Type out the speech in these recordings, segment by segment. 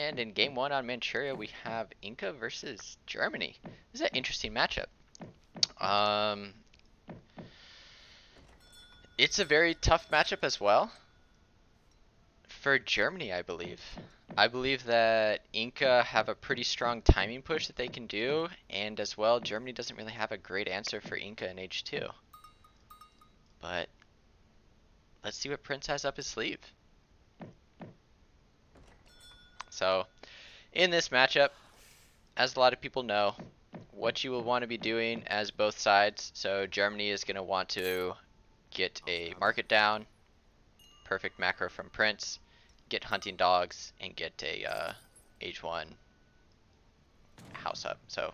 And in game one on Manchuria, we have Inca versus Germany. This is an interesting matchup. Um, it's a very tough matchup as well for Germany, I believe. I believe that Inca have a pretty strong timing push that they can do, and as well, Germany doesn't really have a great answer for Inca in H2. But let's see what Prince has up his sleeve. So, in this matchup, as a lot of people know, what you will want to be doing as both sides. So Germany is going to want to get a market down, perfect macro from Prince, get hunting dogs, and get a H1 house up. So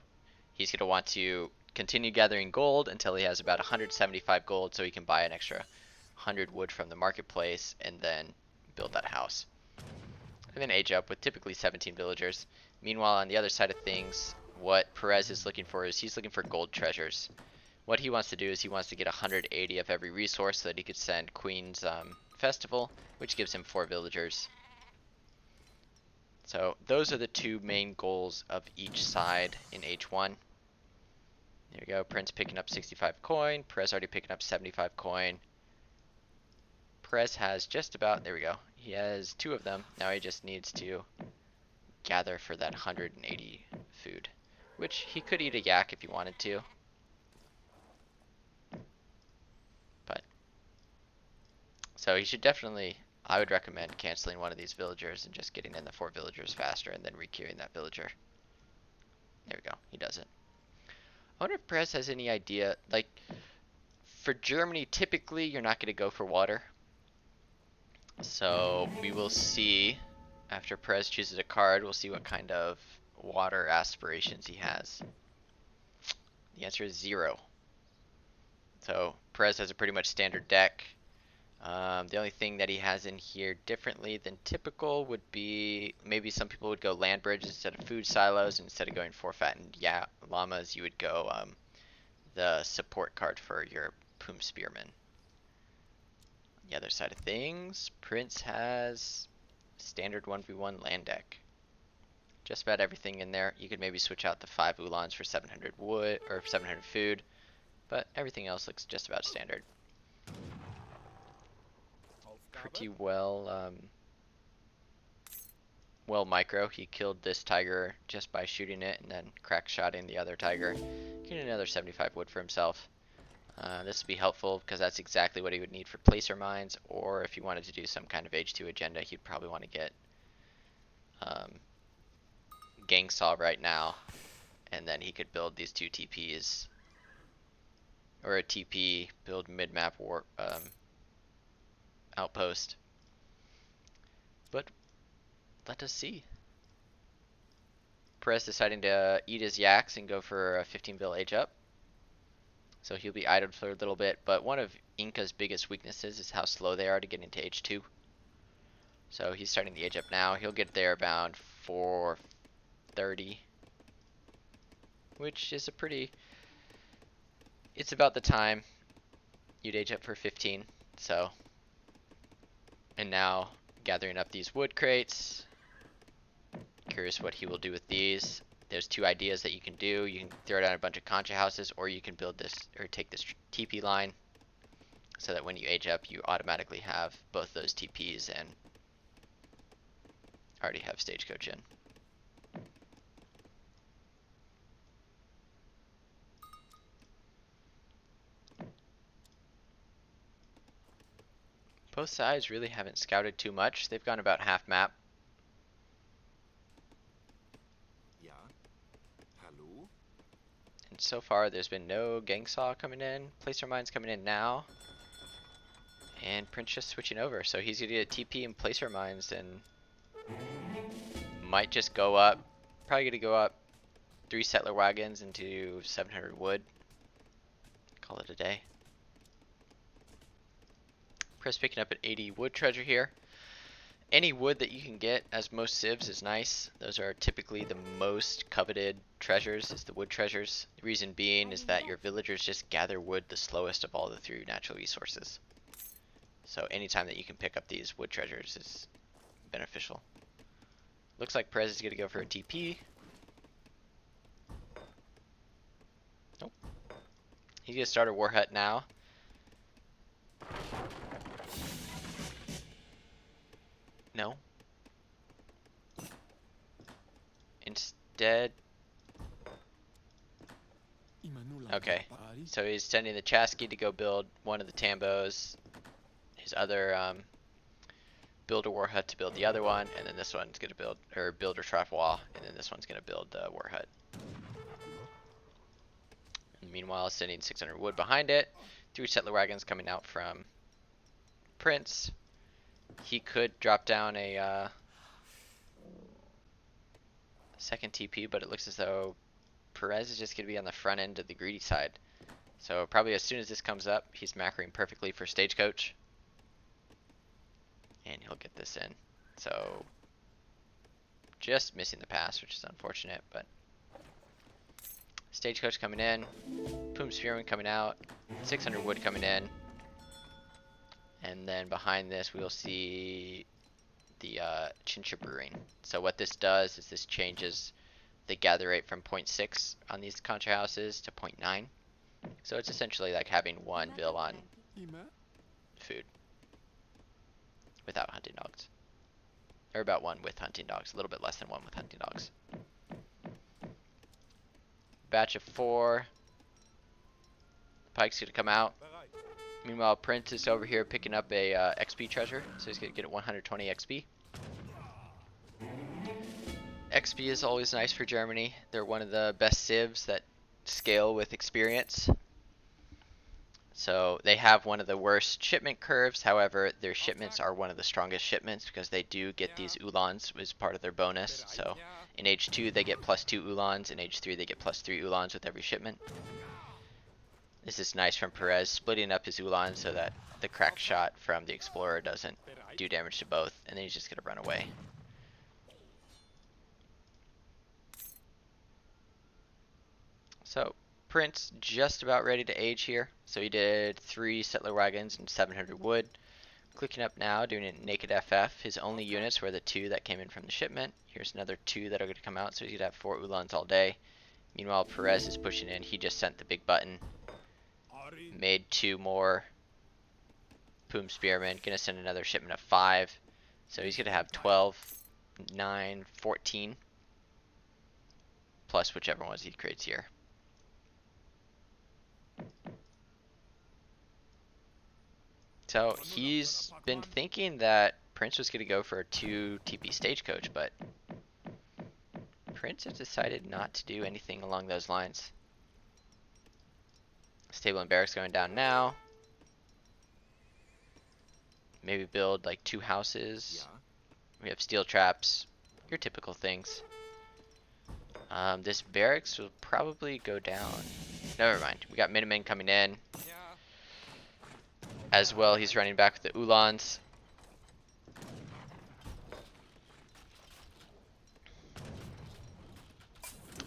he's going to want to continue gathering gold until he has about 175 gold, so he can buy an extra 100 wood from the marketplace and then build that house. And then age up with typically 17 villagers. Meanwhile, on the other side of things, what Perez is looking for is he's looking for gold treasures. What he wants to do is he wants to get 180 of every resource so that he could send Queen's Festival, which gives him 4 villagers. So those are the two main goals of each side in H1. There we go, Prince picking up 65 coin, Perez already picking up 75 coin. Perez has just about, there we go, he has 2 of them. Now he just needs to gather for that 180 food, which he could eat a yak if he wanted to. But so he should definitely, I would recommend canceling one of these villagers and just getting in the 4 villagers faster and then requeuing that villager. There we go, he does it. I wonder if Perez has any idea, like, for Germany, typically you're not going to go for water. So we will see, after Perez chooses a card, we'll see what kind of water aspirations he has. The answer is 0. So Perez has a pretty much standard deck. The only thing that he has in here differently than typical would be maybe some people would go land bridges instead of food silos. Instead of going 4 fattened llamas, you would go the support card for your Poom Spearman. The other side of things, Prince has standard 1v1 land deck. Just about everything in there. You could maybe switch out the 5 Ulans for 700 wood or 700 food, but everything else looks just about standard. Pretty well micro. He killed this tiger just by shooting it and then crack shotting the other tiger, getting another 75 wood for himself. This would be helpful because that's exactly what he would need for placer mines, or if he wanted to do some kind of H2 agenda, he'd probably want to get Gang Saw right now, and then he could build these 2 TPs, or a TP, build mid-map war outpost. But let us see. Perez deciding to eat his yaks and go for a 15 bill age up. So he'll be idled for a little bit, but one of Inca's biggest weaknesses is how slow they are to get into H2. So he's starting the age up now. He'll get there about 430, which is a pretty, it's about the time you'd age up for 15. So, and now gathering up these wood crates. Curious what he will do with these. There's 2 ideas that you can do. You can throw down a bunch of concha houses, or you can build this, or take this TP line, so that when you age up, you automatically have both those TPs and already have stagecoach in. Both sides really haven't scouted too much. They've gone about half map. And so far, there's been no gang saw coming in. Placer mines coming in now. And Prince just switching over. So he's going to get a TP and placer mines and might just go up. Probably going to go up 3 settler wagons into 700 wood. Call it a day. Prince picking up an 80 wood treasure here. Any wood that you can get, as most civs, is nice. Those are typically the most coveted treasures, is the wood treasures. The reason being is that your villagers just gather wood the slowest of all the 3 natural resources. So anytime that you can pick up these wood treasures is beneficial. Looks like Perez is going to go for a TP. Nope. He's going to start a war hut now. No. Instead... Okay. So he's sending the Chasky to go build one of the Tambos. His other build a war hut to build the other one, and then this one's gonna build a trap wall, and then this one's gonna build the war hut. And meanwhile, sending 600 wood behind it. 3 settler wagons coming out from Prince. He could drop down a second TP, but it looks as though Perez is just gonna be on the front end of the greedy side. So probably as soon as this comes up, he's macroing perfectly for stagecoach. And he'll get this in. So just missing the pass, which is unfortunate, but stagecoach coming in, Poom Spearman coming out, 600 wood coming in, and then behind this we'll see the Chincha Brewing. So what this does is this changes the gather rate from 0.6 on these contra houses to 0.9. So it's essentially like having 1 bill on food without hunting dogs. Or about 1 with hunting dogs, a little bit less than 1 with hunting dogs. Batch of 4. Pike's gonna come out. Meanwhile, Prince is over here picking up a XP treasure, so he's gonna get 120 XP. XP is always nice for Germany. They're one of the best civs that scale with experience. So they have one of the worst shipment curves. However, their shipments are one of the strongest shipments because they do get these Ulans as part of their bonus. So in age 2 they get +2 Ulans. In age 3 they get +3 Ulans with every shipment. This is nice from Perez, splitting up his Ulan so that the crack shot from the Explorer doesn't do damage to both. And then he's just going to run away. So Prince just about ready to age here. So he did 3 settler wagons and 700 wood. Clicking up now, doing a naked FF. His only units were the 2 that came in from the shipment. Here's another 2 that are going to come out, so he's going to have 4 Ulans all day. Meanwhile, Perez is pushing in. He just sent the big button. Made 2 more Poom Spearmen. Going to send another shipment of 5. So he's going to have 12, 9, 14. Plus whichever ones he creates here. So he's been thinking that Prince was going to go for a 2 TP stagecoach, but Prince has decided not to do anything along those lines. Stable and barracks going down now. Maybe build like 2 houses. We have steel traps, your typical things. This barracks will probably go down. Never mind, we got Miniman coming in. As well, he's running back with the Ulans.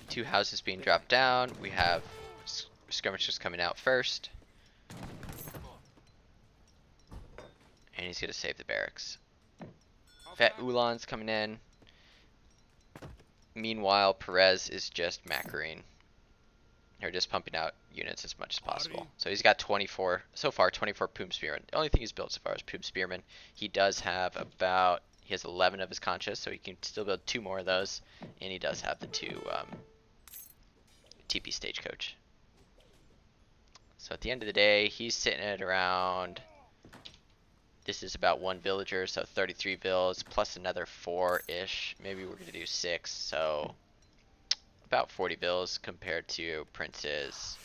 Two houses being dropped down. We have skirmishers coming out first. And he's going to save the barracks. Fat Ulans coming in. Meanwhile, Perez is just macroing. Or just pumping out units as much as possible. So he's got 24, so far 24 Poom Spearmen. The only thing he's built so far is Poom Spearmen. He does have about, he has 11 of his Conchas, so he can still build 2 more of those. And he does have the 2 TP Stagecoach. So at the end of the day, he's sitting at around, this is about 1 villager, so 33 vills, plus another 4-ish. Maybe we're going to do 6, so about 40 bills compared to Prince's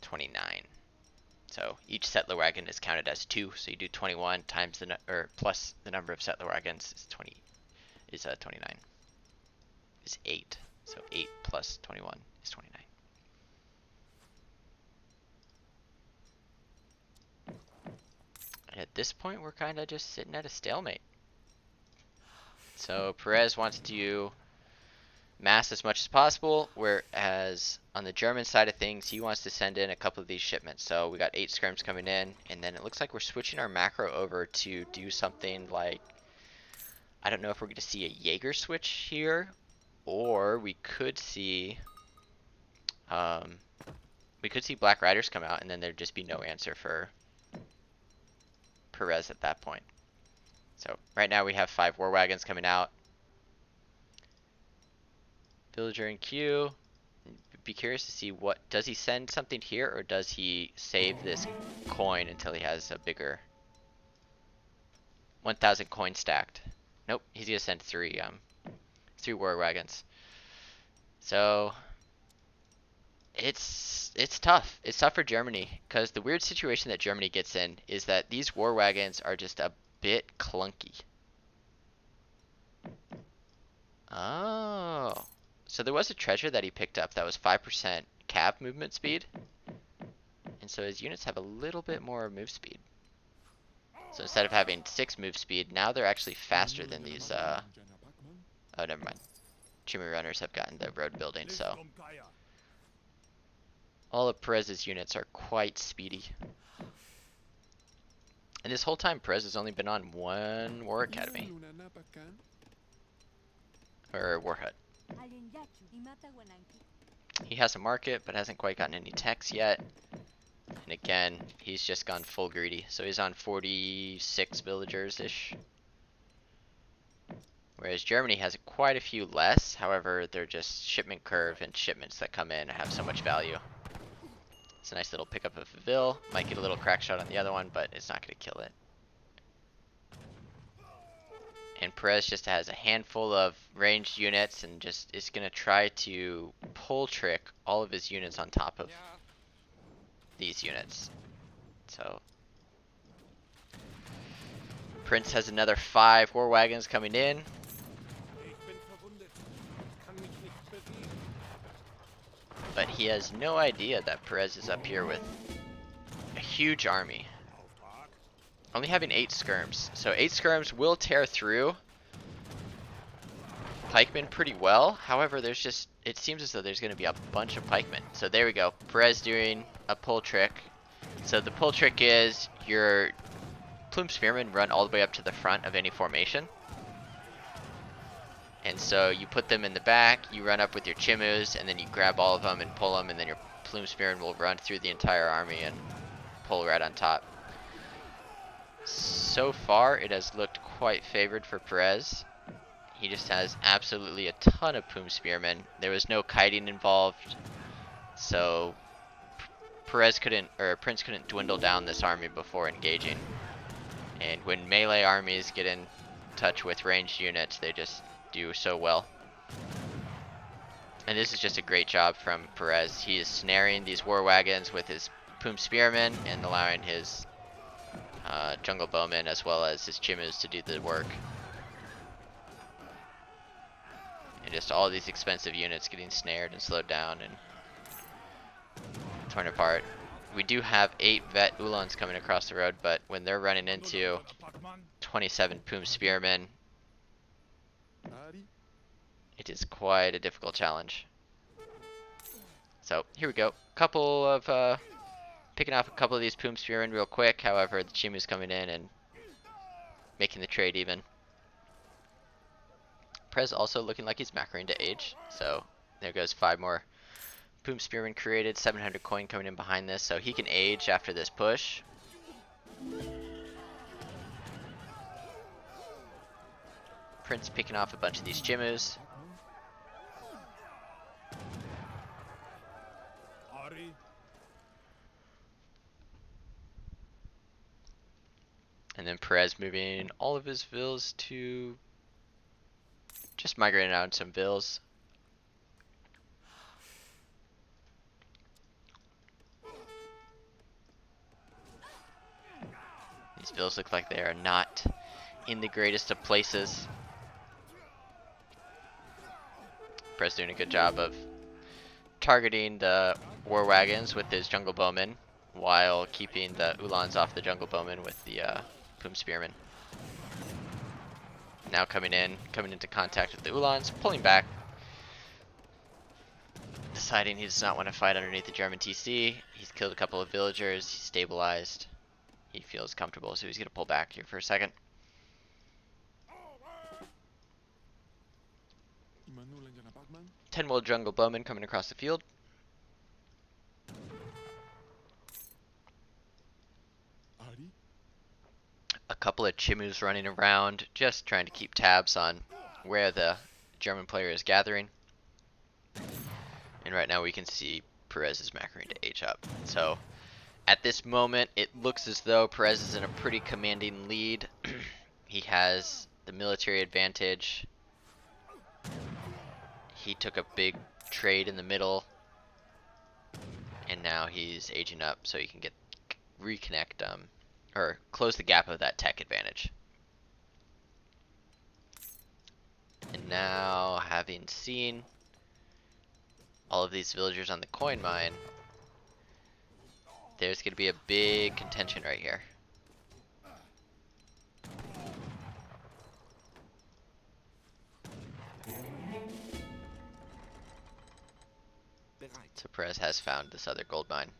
29. So each settler wagon is counted as 2, so you do 21 times the or plus the number of settler wagons is 29. Is 8. So 8 plus 21 is 29. And at this point, we're kind of just sitting at a stalemate. So Perez wants to mass as much as possible, whereas on the German side of things, he wants to send in a couple of these shipments. So we got 8 scrims coming in, and then it looks like we're switching our macro over to do something like I don't know if we're going to see a Jaeger switch here, or we could see Black Riders come out, and then there'd just be no answer for Perez at that point. So right now we have 5 War Wagons coming out. Villager in queue. Be curious to see what does he send something here, or does he save this coin until he has a bigger 1,000 coin stacked. Nope, he's gonna send 3 War Wagons. So it's tough. It's tough for Germany, because the weird situation that Germany gets in is that these War Wagons are just a bit clunky. Oh, so there was a treasure that he picked up that was 5% cav movement speed, and so his units have a little bit more move speed. So instead of having 6 move speed, now they're actually faster than these, oh, never mind. Chimney Runners have gotten the road building, so all of Perez's units are quite speedy. And this whole time, Perez has only been on 1 War Academy. Or War Hut. He has a market, but hasn't quite gotten any techs yet. And again, he's just gone full greedy. So he's on 46 villagers-ish. Whereas Germany has quite a few less. However, they're just shipment curve and shipments that come in have so much value. It's a nice little pickup of a Ville. Might get a little crack shot on the other one, but it's not going to kill it. And Perez just has a handful of ranged units and just is going to try to pull trick all of his units on top of these units. So Prince has another 5 War Wagons coming in. But he has no idea that Perez is up here with a huge army. Only having 8 skirms. So 8 skirms will tear through pikemen pretty well. However, there's just, it seems as though there's going to be a bunch of pikemen. So there we go. Perez doing a pull trick. So the pull trick is your plume spearmen run all the way up to the front of any formation. And so you put them in the back, you run up with your chimus, and then you grab all of them and pull them, and then your plume spearmen will run through the entire army and pull right on top. So far, it has looked quite favored for Perez. He just has absolutely a ton of plume spearmen. There was no kiting involved, so Prince couldn't dwindle down this army before engaging. And when melee armies get in touch with ranged units, they just do so well. And this is just a great job from Perez. He is snaring these War Wagons with his plume spearmen and allowing his jungle bowmen as well as his chimus to do the work. And just all these expensive units getting snared and slowed down and torn apart. We do have 8 vet Uhlans coming across the road, but when they're running into 27 plume spearmen, it is quite a difficult challenge. So here we go. Couple of picking off a couple of these plume spearmen real quick. However, the chimu's coming in and making the trade even. Perez also looking like he's macroing to age. So there goes 5 more plume spearmen created. 700 coin coming in behind this, so he can age after this push. Prince picking off a bunch of these chimus. And then Perez moving all of his vills to just migrating out some vills. These vills look like they are not in the greatest of places. Perez doing a good job of targeting the War Wagons with his jungle bowmen while keeping the Uhlans off the jungle bowmen with the plume spearmen. Now coming into contact with the Uhlans, pulling back, deciding he does not want to fight underneath the German TC. He's killed a couple of villagers, he's stabilized, he feels comfortable, so he's going to pull back here for a second. 10 World Jungle Bowmen coming across the field. A couple of Chimus running around, just trying to keep tabs on where the German player is gathering. And right now we can see Perez is macroing to H up. So at this moment, it looks as though Perez is in a pretty commanding lead. He has the military advantage. He took a big trade in the middle. And now he's aging up so he can get reconnect or close the gap of that tech advantage. And now, having seen all of these villagers on the coin mine, there's going to be a big contention right here. So Perez has found this other gold mine,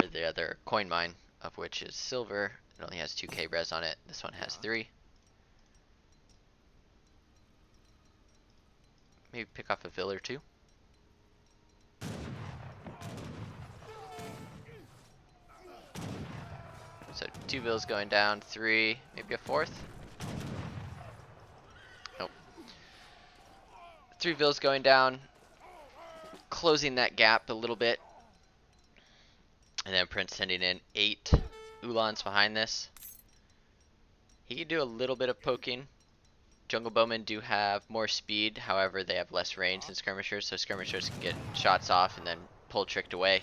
or the other coin mine, of which is silver. It only has 2k res on it. This one has 3. Maybe pick off a vill or 2. So 2 vills going down, 3, maybe a 4th. Nope. 3 vills going down, closing that gap a little bit. And then Prince sending in 8 Uhlans behind this. He can do a little bit of poking. Jungle Bowmen do have more speed, however they have less range than skirmishers, so skirmishers can get shots off and then pull tricked away.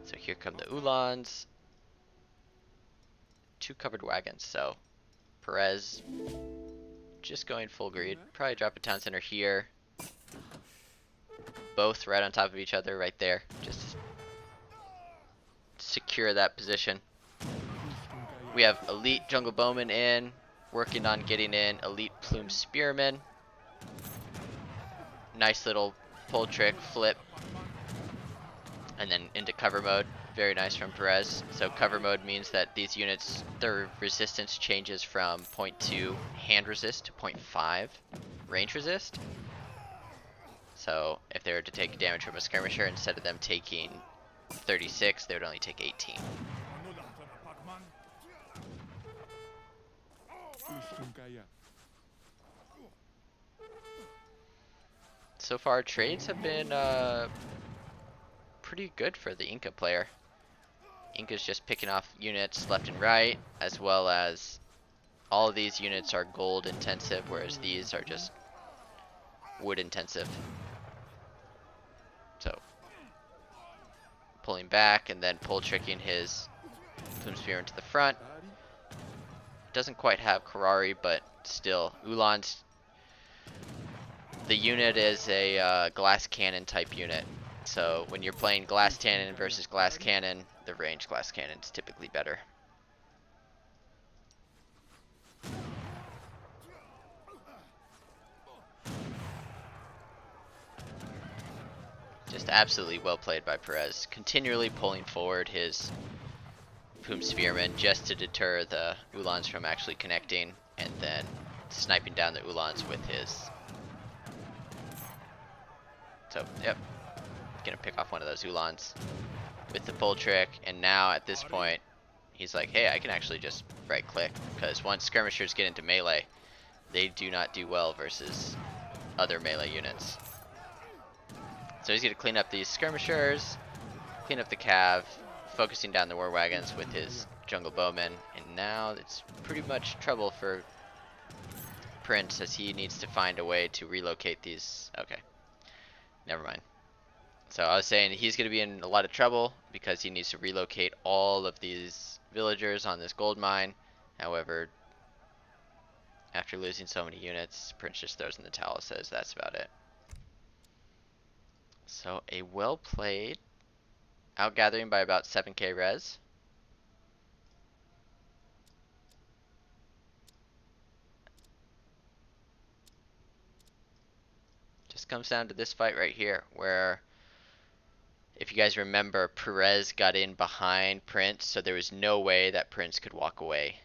So here come the Uhlans. 2 covered wagons, so Perez just going full greed. Probably drop a town center here. Both right on top of each other right there. Just secure that position. We have elite Jungle Bowmen in, working on getting in elite Plume Spearmen. Nice little pull trick, flip, and then into cover mode. Very nice from Perez. So cover mode means that these units, their resistance changes from 0.2 hand resist to 0.5 range resist. So if they were to take damage from a skirmisher, instead of them taking 36, they would only take 18. So far, trades have been pretty good for the Inca player. Inca's just picking off units left and right, as well as all of these units are gold intensive, whereas these are just wood intensive. So pulling back and then pull tricking his Plume Spear into the front. Doesn't quite have Karari, but still, Uhlans. The unit is a glass cannon type unit. So when you're playing glass cannon versus glass cannon, the ranged glass cannon is typically better. Just absolutely well played by Perez, continually pulling forward his Plume Spearmen just to deter the Uhlans from actually connecting, and then sniping down the Uhlans with his. So, yep, gonna pick off one of those Uhlans with the pull trick, and now at this point, he's like, hey, I can actually just right click, because once skirmishers get into melee, they do not do well versus other melee units. So he's gonna clean up these skirmishers, clean up the cav, focusing down the war wagons with his Jungle Bowmen, and now it's pretty much trouble for Prince as he needs to find a way to relocate these. Okay, never mind. So I was saying he's going to be in a lot of trouble because he needs to relocate all of these villagers on this gold mine. However, after losing so many units, Prince just throws in the towel, says that's about it. So a well played, outgathering by about 7k res. Just comes down to this fight right here, where if you guys remember, Perez got in behind Prince, so there was no way that Prince could walk away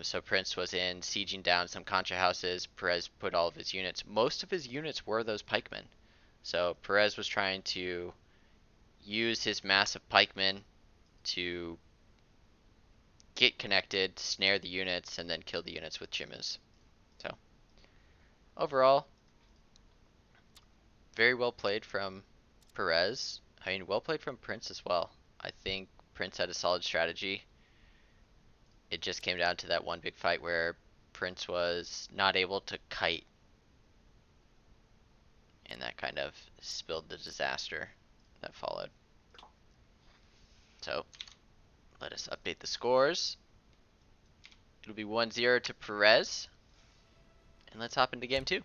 So Prince was in sieging down some contra houses. Perez put all of his units. Most of his units were those pikemen. So Perez was trying to use his massive pikemen to get connected, snare the units, and then kill the units with chimus. So overall, very well played from Perez. I mean, well played from Prince as well. I think Prince had a solid strategy. It just came down to that one big fight where Prince was not able to kite, and that kind of spilled the disaster that followed. So let us update the scores. It'll be 1-0 to Perez. And let's hop into game 2.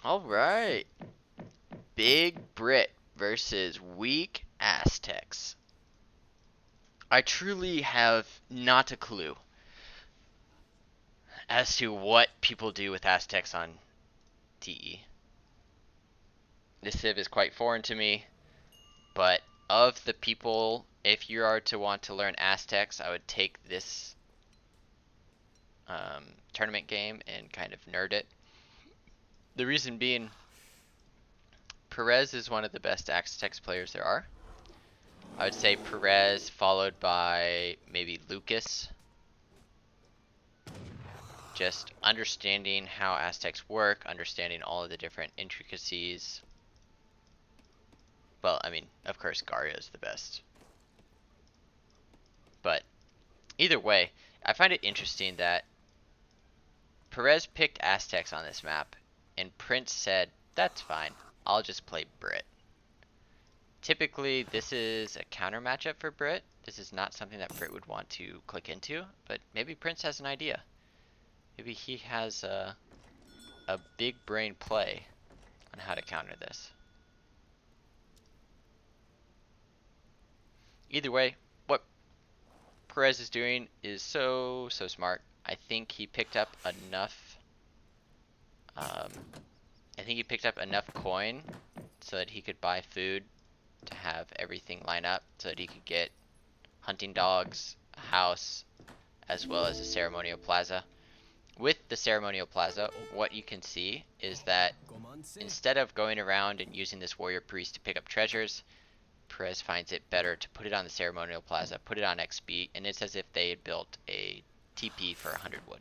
Alright. Big Brit versus weak Aztecs. I truly have not a clue as to what people do with Aztecs on DE. This civ is quite foreign to me, but of the people, if you are to want to learn Aztecs, I would take this tournament game and kind of nerd it. The reason being, Perez is one of the best Aztecs players there are. I would say Perez followed by maybe Lucas. Just understanding how Aztecs work, understanding all of the different intricacies. Well, I mean, of course, Garya is the best. But either way, I find it interesting that Perez picked Aztecs on this map, and Prince said, that's fine, I'll just play Brit. Typically, this is a counter matchup for Brit. This is not something that Brit would want to click into, but maybe Prince has an idea. Maybe he has a big brain play on how to counter this. Either way, what Perez is doing is so smart. I think he picked up enough. I think he picked up enough coin so that he could buy food to have everything line up, so that he could get hunting dogs, a house, as well as a ceremonial plaza. With the ceremonial plaza, what you can see is that instead of going around and using this warrior priest to pick up treasures, Perez finds it better to put it on the ceremonial plaza, put it on XP, and it's as if they had built a TP for 100 wood.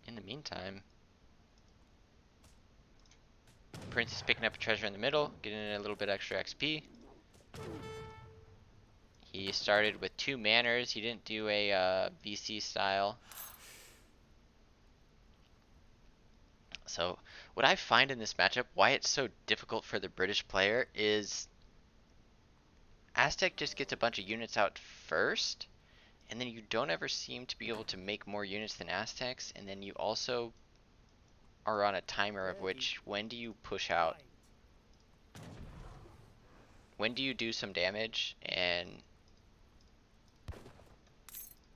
In the meantime, Prince is picking up a treasure in the middle, getting a little bit extra XP. He started with 2 manners. He didn't do a VC style. So what I find in this matchup, why it's so difficult for the British player, is Aztec just gets a bunch of units out first, and then you don't ever seem to be able to make more units than Aztecs, and then you also are on a timer of which, when do you push out? When do you do some damage, and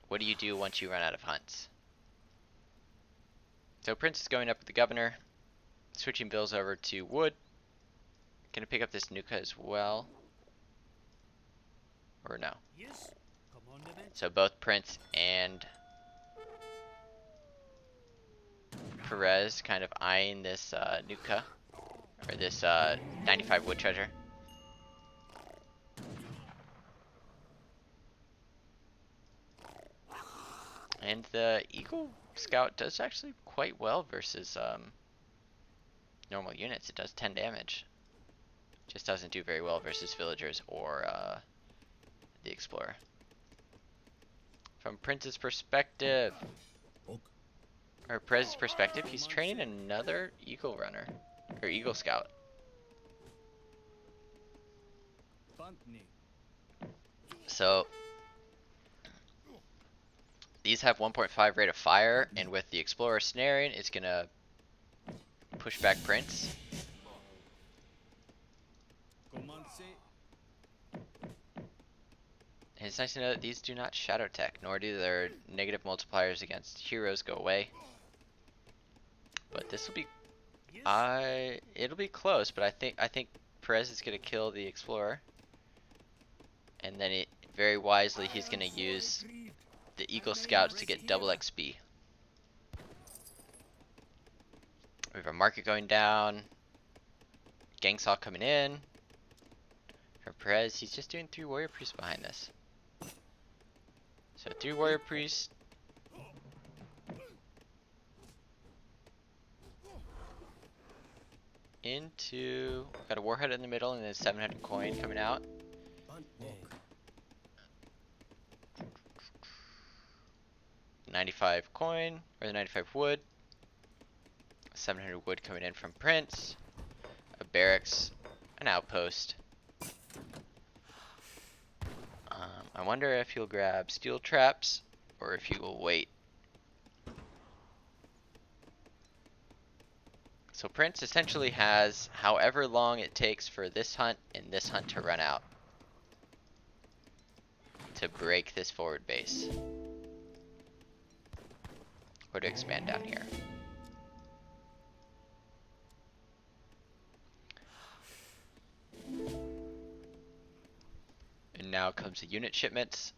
what do you do once you run out of hunts? So Prince is going up with the governor, switching bills over to wood. Gonna pick up this Nuka as well. Or no. So both Prince and Perez kind of eyeing this Nuka, or this 95 wood treasure. And the Eagle Scout does actually quite well versus normal units. It does 10 damage. Just doesn't do very well versus villagers or the Explorer. From Prince's perspective, or Perez's perspective, he's training another Eagle Runner, or Eagle Scout. So these have 1.5 rate of fire, and with the Explorer snaring, it's gonna push back Prince. And it's nice to know that these do not shadow tech, nor do their negative multipliers against heroes go away. But this will be, it'll be close. But I think Perez is gonna kill the Explorer, and then very wisely he's gonna use the Eagle Scouts to get double XP. We have our market going down. Gangsaw coming in. For Perez, he's just doing 3 warrior priests behind this. So 3 warrior priests. Into, got a warhead in the middle and then 700 coin coming out. 95 coin, or the 95 wood. 700 wood coming in from Prince. A barracks, an outpost. I wonder if he'll grab steel traps or if he will wait. So Prince essentially has however long it takes for this hunt and this hunt to run out to break this forward base, or to expand down here. And now comes the unit shipments.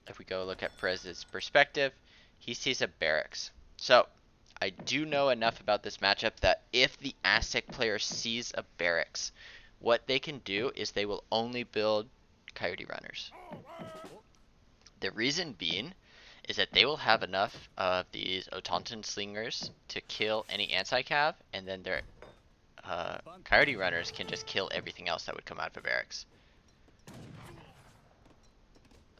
If we go look at Perez's perspective, he sees a barracks. So I do know enough about this matchup that if the Aztec player sees a barracks, what they can do is they will only build coyote runners. The reason being is that they will have enough of these automaton slingers to kill any anti-cav, and then their coyote runners can just kill everything else that would come out of a barracks.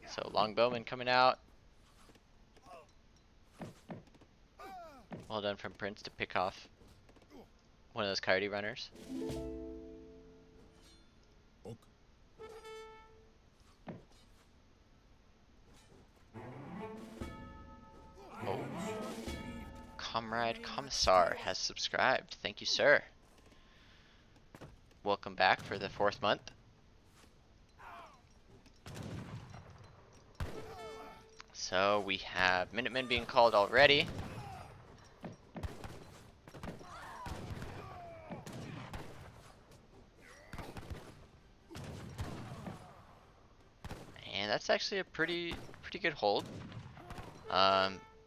So longbowman coming out. Well done from Prince to pick off one of those coyote runners. Oh. Comrade Commissar has subscribed. Thank you, sir. Welcome back for the 4th month. So we have Minutemen being called already. And that's actually a pretty good hold.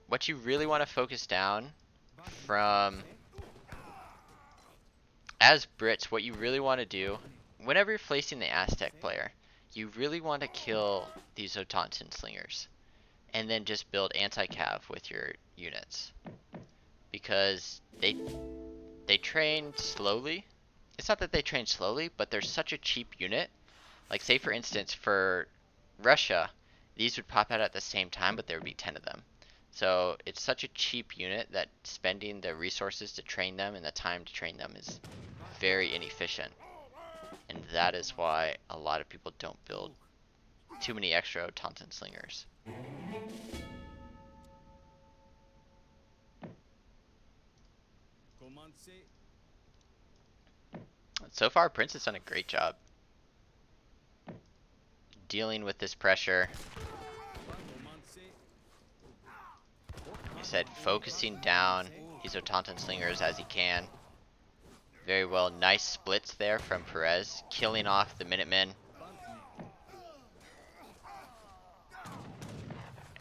What you really want to focus down from, as Brits, what you really want to do whenever you're facing the Aztec player, you really want to kill these automaton slingers and then just build anti-cav with your units, because they train slowly. It's not that they train slowly, but they're such a cheap unit. Like, say for instance, for Russia, these would pop out at the same time, but there would be 10 of them. So it's such a cheap unit that spending the resources to train them and the time to train them is very inefficient. And that is why a lot of people don't build too many extra automaton slingers. So far, Prince has done a great job dealing with this pressure. Like I said, focusing down these automaton slingers as he can. Very well. Nice splits there from Perez, killing off the Minutemen.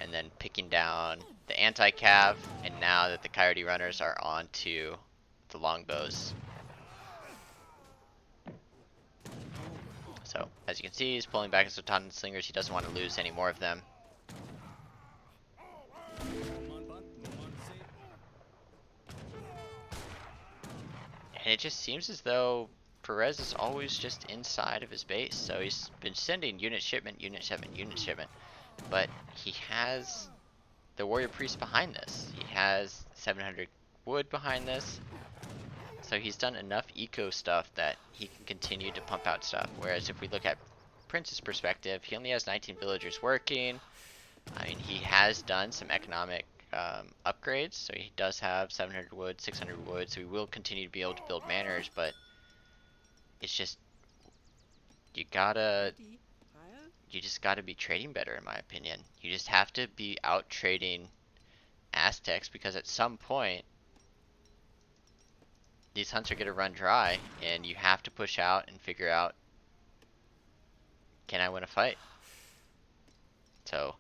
And then picking down the anti-cav, and now that the coyote runners are onto the longbows. So, as you can see, he's pulling back his automaton slingers. He doesn't want to lose any more of them. And it just seems as though Perez is always just inside of his base. So he's been sending unit shipment, unit shipment, unit shipment. But he has the warrior priest behind this. He has 700 wood behind this. So he's done enough eco stuff that he can continue to pump out stuff. Whereas if we look at Prince's perspective, he only has 19 villagers working. I mean, he has done some economic upgrades, so he does have 700 wood, 600 wood, so he will continue to be able to build manors, but it's just, you just gotta be trading better, in my opinion. You just have to be out trading Aztecs, because at some point, these hunts are gonna run dry, and you have to push out and figure out, can I win a fight? So,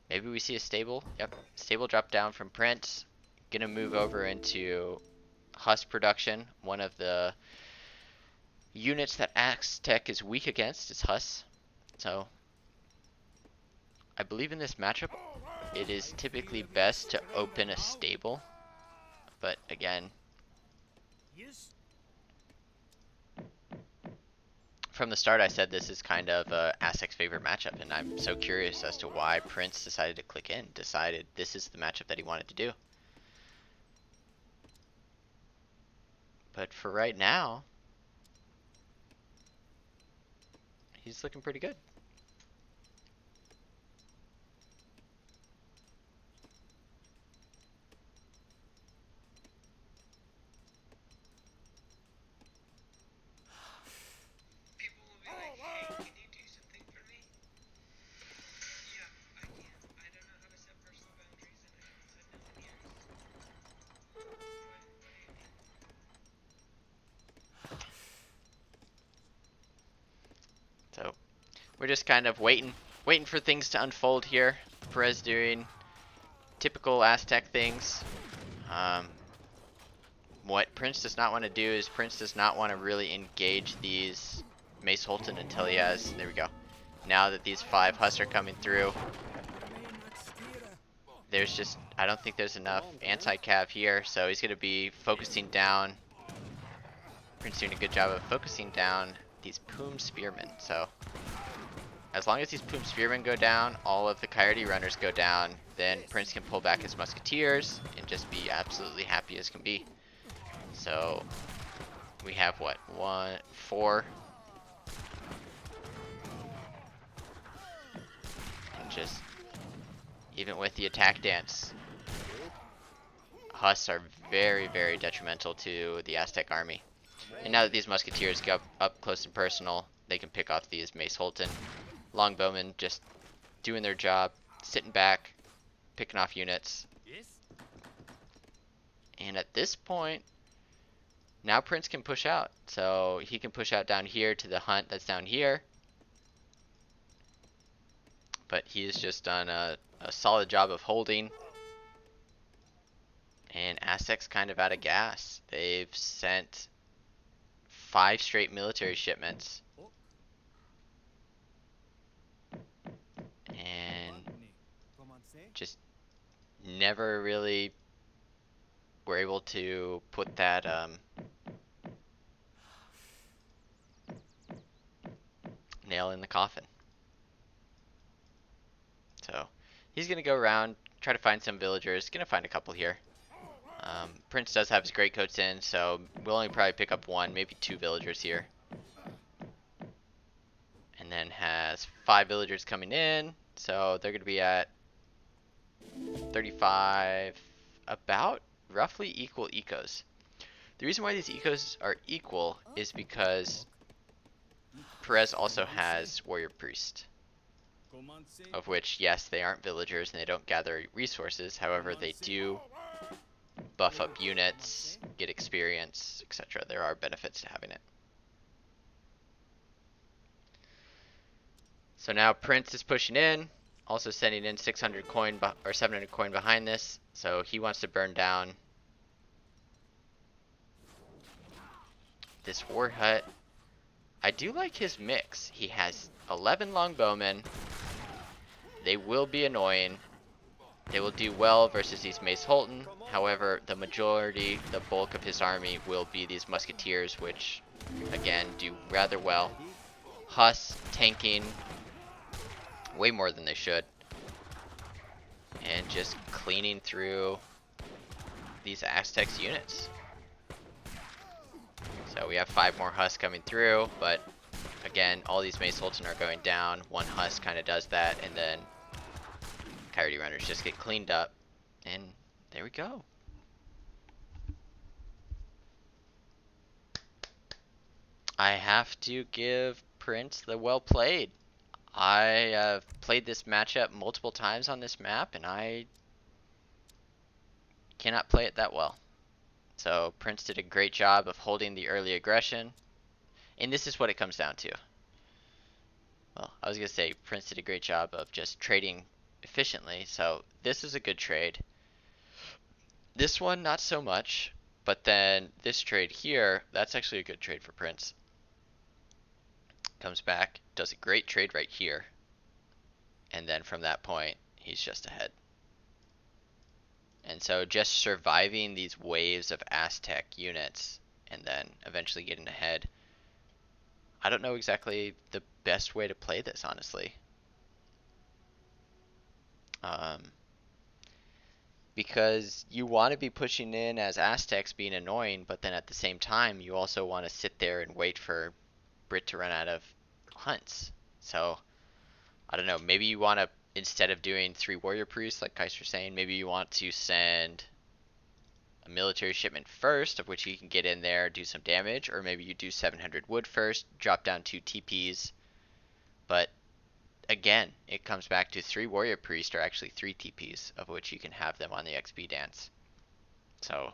maybe we see a stable. Yep, stable drop down from Prince. Gonna move over into husk production. One of the units that Aztec is weak against is husk. So, I believe in this matchup, it is typically best to open a stable. But again, from the start I said this is kind of Aztec's favorite matchup, and I'm so curious as to why Prince decided to click in, decided this is the matchup that he wanted to do. But for right now, he's looking pretty good. So we're just kind of waiting for things to unfold here. Perez doing typical Aztec things. What Prince does not want to do is Prince does not want to really engage these Mace Holton until he has, there we go. Now that these 5 husks are coming through, there's just, I don't think there's enough anti-cav here, so he's going to be focusing down. Prince doing a good job of focusing down these Poom Spearmen. So as long as these Poom Spearmen go down, all of the Coyote Runners go down, then Prince can pull back his Musketeers and just be absolutely happy as can be. So we have what, 4, and just even with the attack dance, husks are very, very detrimental to the Aztec army. And now that these Musketeers go up close and personal, they can pick off these Mace Holton. Longbowmen just doing their job, sitting back, picking off units. And at this point, now Prince can push out. So he can push out down here to the hunt that's down here. But he has just done a solid job of holding. And Aztec's kind of out of gas. They've sent 5 straight military shipments. And just never really were able to put that nail in the coffin. So he's gonna go around, try to find some villagers. Gonna find a couple here. Prince does have his great coats in, so we'll only probably pick up 1, maybe 2 villagers here. And then has 5 villagers coming in, so they're gonna be at 35, about roughly equal ecos. The reason why these ecos are equal is because Perez also has Warrior Priest, of which, yes, they aren't villagers and they don't gather resources, however they do buff up units, get experience, etc. There are benefits to having it. So now Prince is pushing in, also sending in 600 coin or 700 coin behind this, so he wants to burn down this war hut. I do like his mix. He has 11 longbowmen. They will be annoying. They will do well versus these Mace Holton. However, the majority, the bulk of his army will be these Musketeers, which, again, do rather well. Husks tanking way more than they should. And just cleaning through these Aztec's units. So we have 5 more husks coming through, but again, all these Mace Sultan are going down. One husk kind of does that, and then Coyote Runners just get cleaned up, and there we go. I have to give Prince the well played. I have played this matchup multiple times on this map, and I cannot play it that well. So Prince did a great job of holding the early aggression, and this is what it comes down to. Well, I was going to say Prince did a great job of just trading efficiently, so this is a good trade. This one, not so much, but then this trade here, that's actually a good trade for Prince. Comes back, does a great trade right here, and then from that point, he's just ahead. And so just surviving these waves of Aztec units and then eventually getting ahead, I don't know exactly the best way to play this, honestly. Because you want to be pushing in as Aztecs being annoying, but then at the same time, you also want to sit there and wait for Brit to run out of hunts. So, I don't know, maybe you want to, instead of doing 3 warrior priests, like Kaiser's saying, maybe you want to send a military shipment first, of which you can get in there, do some damage, or maybe you do 700 wood first, drop down 2 TPs, but again, it comes back to 3 warrior priests are actually 3 TPs, of which you can have them on the XP dance. So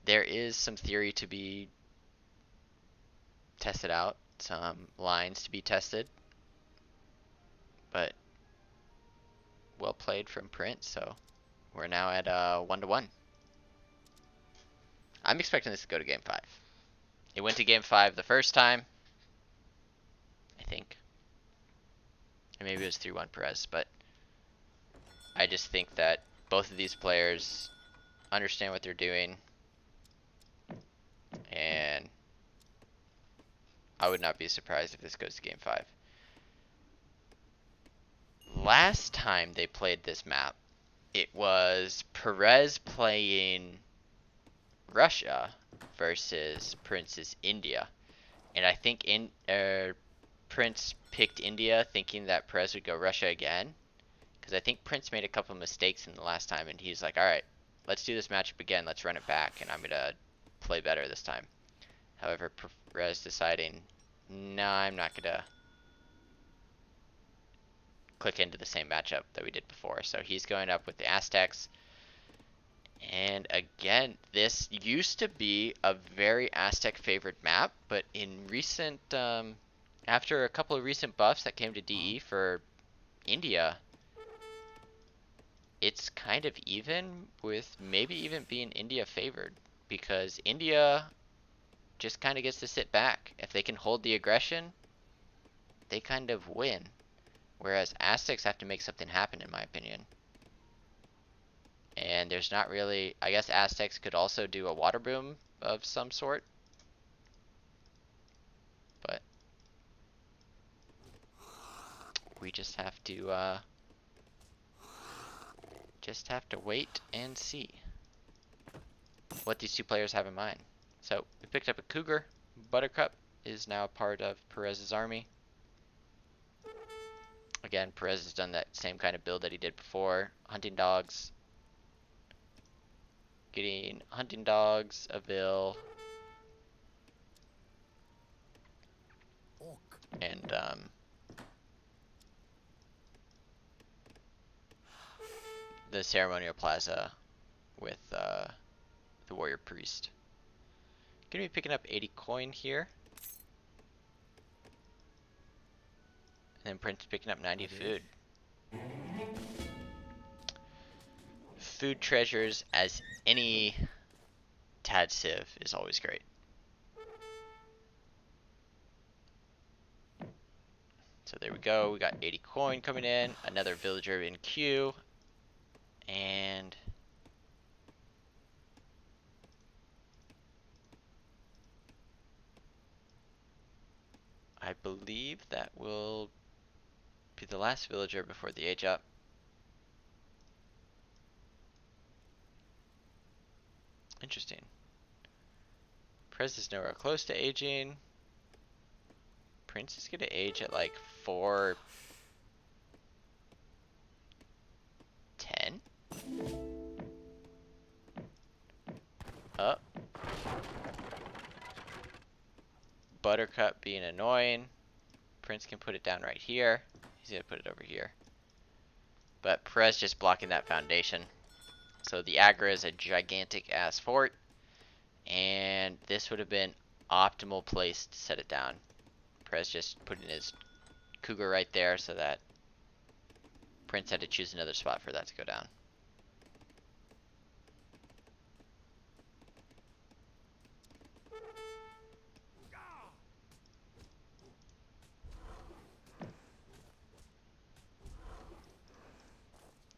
there is some theory to be tested out, some lines to be tested, but well played from Prince. So we're now at 1-1. I'm expecting this to go to game 5. It went to game 5 the first time, I think. And maybe it was 3-1 Perez, but I just think that both of these players understand what they're doing, and I would not be surprised if this goes to game 5. Last time they played this map, it was Perez playing Russia versus Prince's India, and I think Prince picked India thinking that Perez would go Russia again, because I think Prince made a couple of mistakes in the last time, and he's like, alright, let's do this matchup again, let's run it back, and I'm going to play better this time. However, Perez deciding, no, I'm not going to click into the same matchup that we did before. So he's going up with the Aztecs. And again, this used to be a very Aztec favored map, but in recent, after a couple of recent buffs that came to DE for India, it's kind of even, with maybe even being India favored, because India just kind of gets to sit back. If they can hold the aggression, they kind of win. Whereas Aztecs have to make something happen, in my opinion. And there's not really, I guess Aztecs could also do a water boom of some sort. But we just have to wait and see what these two players have in mind. So we picked up a cougar. Buttercup is now part of Perez's army. Again, Perez has done that same kind of build that he did before. Hunting dogs. Getting hunting dogs, a bill, and the ceremonial plaza with the warrior priest. Gonna be picking up 80 coin here. And then Prince picking up 90 food. Food treasures, as any Tad Civ, is always great. So there we go. We got 80 coin coming in. Another villager in queue. And I believe that will be the last villager before the age up. Interesting. Perez is nowhere close to aging. Prince is gonna age at like 410. Up. Buttercup being annoying. Prince can put it down right here. He's gonna put it over here. But Perez just blocking that foundation. So the Agra is a gigantic ass fort. And this would have been optimal place to set it down. Perez just putting his cougar right there so that Prince had to choose another spot for that to go down.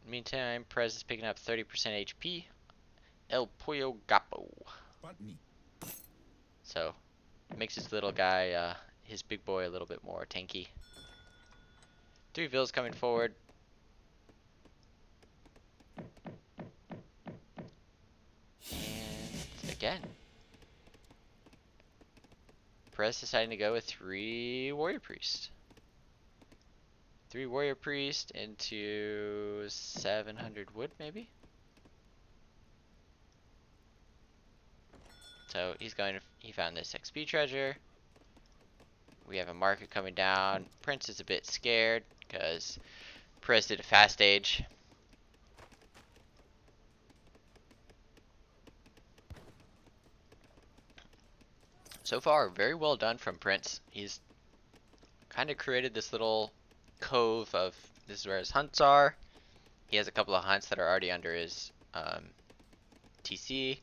Meantime, Perez is picking up 30% HP. El Pollo Gapo. So, makes his little guy, his big boy, a little bit more tanky. 3 vills coming forward. And again, Perez deciding to go with 3 warrior priests. 3 warrior priest into 700 wood, maybe? So he found this XP treasure. We have a market coming down. Prince is a bit scared because Perez did a fast age. So far, very well done from Prince. He's kind of created this little cove of, this is where his hunts are. He has a couple of hunts that are already under his TC.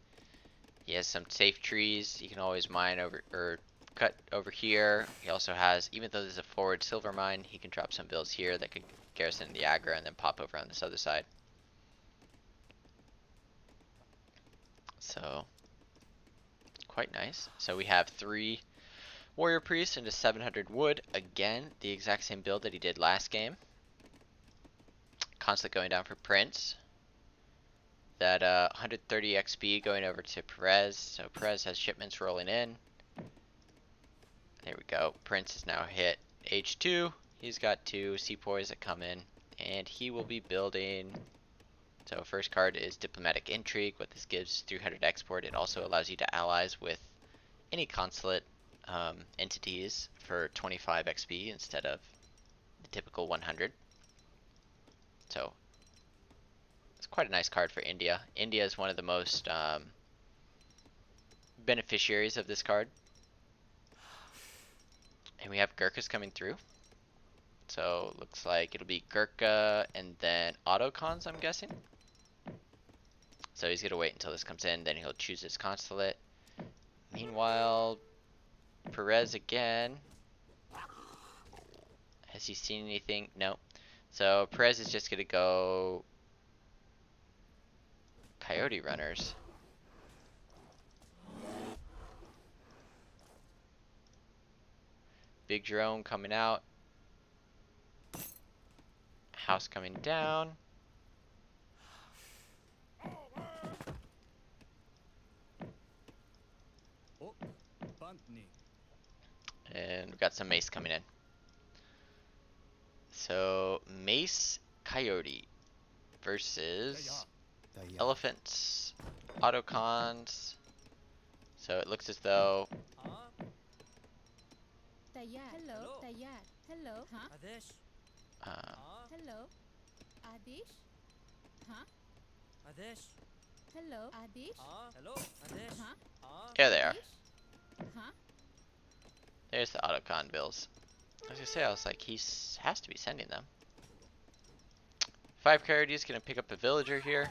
He has some safe trees. You can always mine over, or cut over here. He also has, even though there's a forward silver mine, he can drop some bills here that could garrison the Agra and then pop over on this other side. So, quite nice. So we have 3 warrior priests into 700 wood. Again, the exact same build that he did last game. Constant going down for Prince. That 130 XP going over to Perez. So Perez has shipments rolling in. There we go. Prince is now hit age 2. He's got 2 sepoys that come in. And he will be building. So first card is Diplomatic Intrigue. What this gives 300 export. It also allows you to allies with any consulate entities for 25 XP instead of the typical 100. So it's quite a nice card for India. India is one of the most beneficiaries of this card. And we have Gurkhas coming through. So looks like it'll be Gurkha and then autocons, I'm guessing. So he's gonna wait until this comes in, then he'll choose his consulate. Meanwhile, Perez again. Has he seen anything? No. So Perez is just gonna go coyote runners. Big drone coming out. House coming down. And we've got some mace coming in. So mace coyote versus elephants, autocons. So it looks as though Hello. Hello. Huh? Hello. Adish? Huh? Adesh. Hello. Adish? Hello. Adesh. Huh? there they are. Huh? There's the autocon bills. I was gonna say, I was like, he has to be sending them. 5 coyotes gonna pick up a villager here.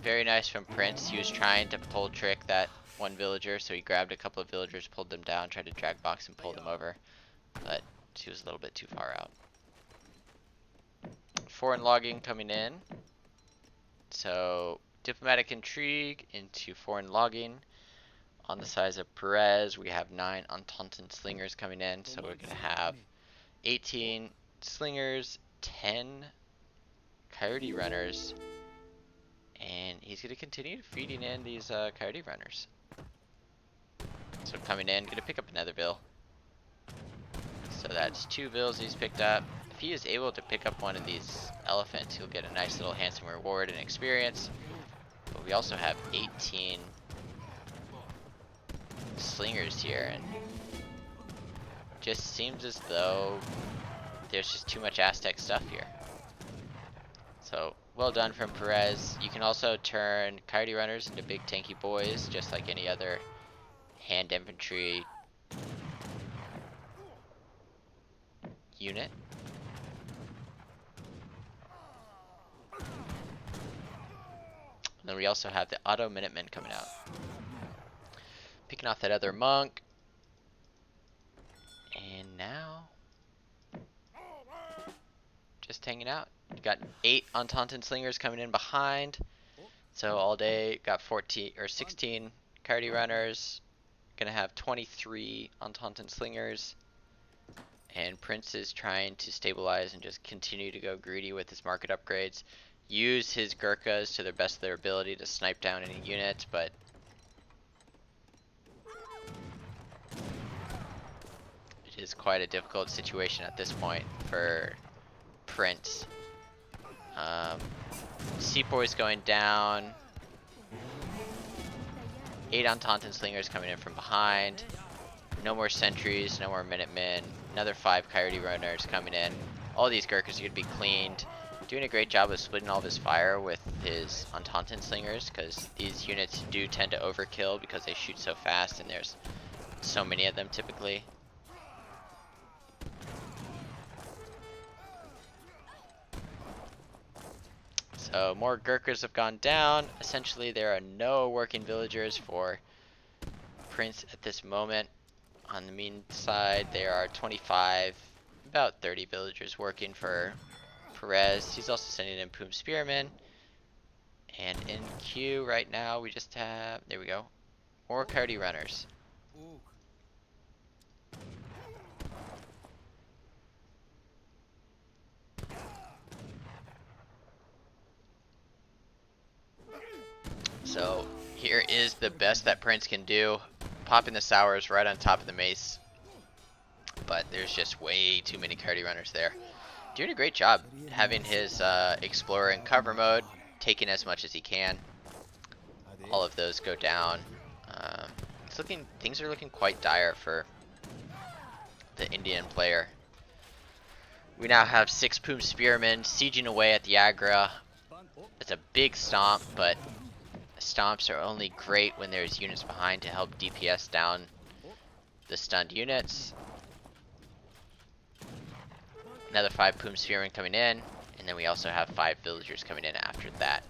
Very nice from Prince. He was trying to pull trick that one villager, so he grabbed a couple of villagers, pulled them down, tried to drag box and pull them over, but she was a little bit too far out. Foreign logging coming in. So diplomatic intrigue into foreign logging. On the size of Perez, we have 9 Entente slingers coming in, so we're gonna have 18 slingers, 10 coyote runners, and he's gonna continue feeding in these coyote runners. So coming in, gonna pick up another bill. So that's 2 bills he's picked up. If he is able to pick up one of these elephants, he'll get a nice little handsome reward and experience. But we also have 18 slingers here, and just seems as though there's just too much Aztec stuff here. So well done from Perez. You can also turn coyote runners into big tanky boys, just like any other hand infantry unit. And then we also have the auto Minutemen coming out. Picking off that other monk. And now, just hanging out. You got 8 Entente slingers coming in behind. So all day, got 14 or 16 coyote runners. Gonna have 23 Entente slingers. And Prince is trying to stabilize and just continue to go greedy with his market upgrades. Use his Gurkhas to the best of their ability to snipe down any units, but it is quite a difficult situation at this point for Prince. Sepoys going down. 8 Entente slingers coming in from behind. No more sentries, no more Minutemen. Another 5 coyote runners coming in. All these Gurkhas are going to be cleaned. Doing a great job of splitting all of his fire with his Entente slingers, because these units do tend to overkill because they shoot so fast and there's so many of them typically. So more Gurkhas have gone down. Essentially there are no working villagers for Prince at this moment. On the mean side there are 25, about 30 villagers working for Perez. He's also sending in Poom Spearmen. And in queue right now we just have, there we go, more coyote runners. So here is the best that Prince can do. Popping the sours right on top of the mace. But there's just way too many coyote runners there. Doing a great job having his explorer in cover mode, taking as much as he can. All of those go down. Things are looking quite dire for the Indian player. We now have 6 Poom Spearmen sieging away at the Agra. It's a big stomp, but stomps are only great when there's units behind to help DPS down the stunned units. Another 5 Poom Spearmen coming in, and then we also have 5 villagers coming in after that.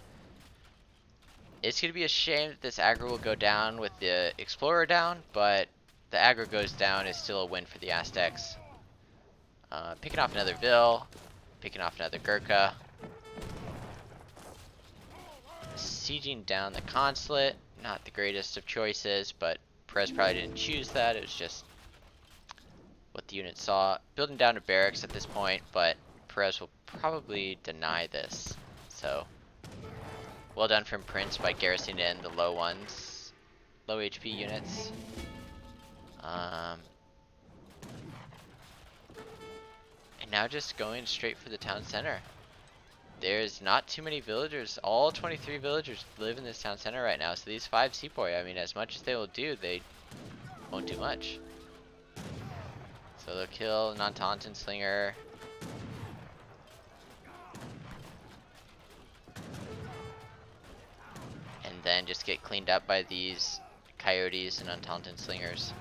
It's going to be a shame that this aggro will go down with the Explorer down, but the aggro goes down is still a win for the Aztecs. Picking off another Vill, picking off another Gurkha. Sieging down the Consulate, not the greatest of choices, but Perez probably didn't choose that, it was just what the unit saw. Building down a barracks at this point, but Perez will probably deny this. So, well done from Prince by garrisoning in the low ones, low HP units. And now just going straight for the town center. There's not too many villagers. All 23 villagers live in this town center right now. So these 5 sepoy, I mean, as much as they will do, they won't do much. So they'll kill an Entente slinger. And then just get cleaned up by these coyotes and Entente slingers.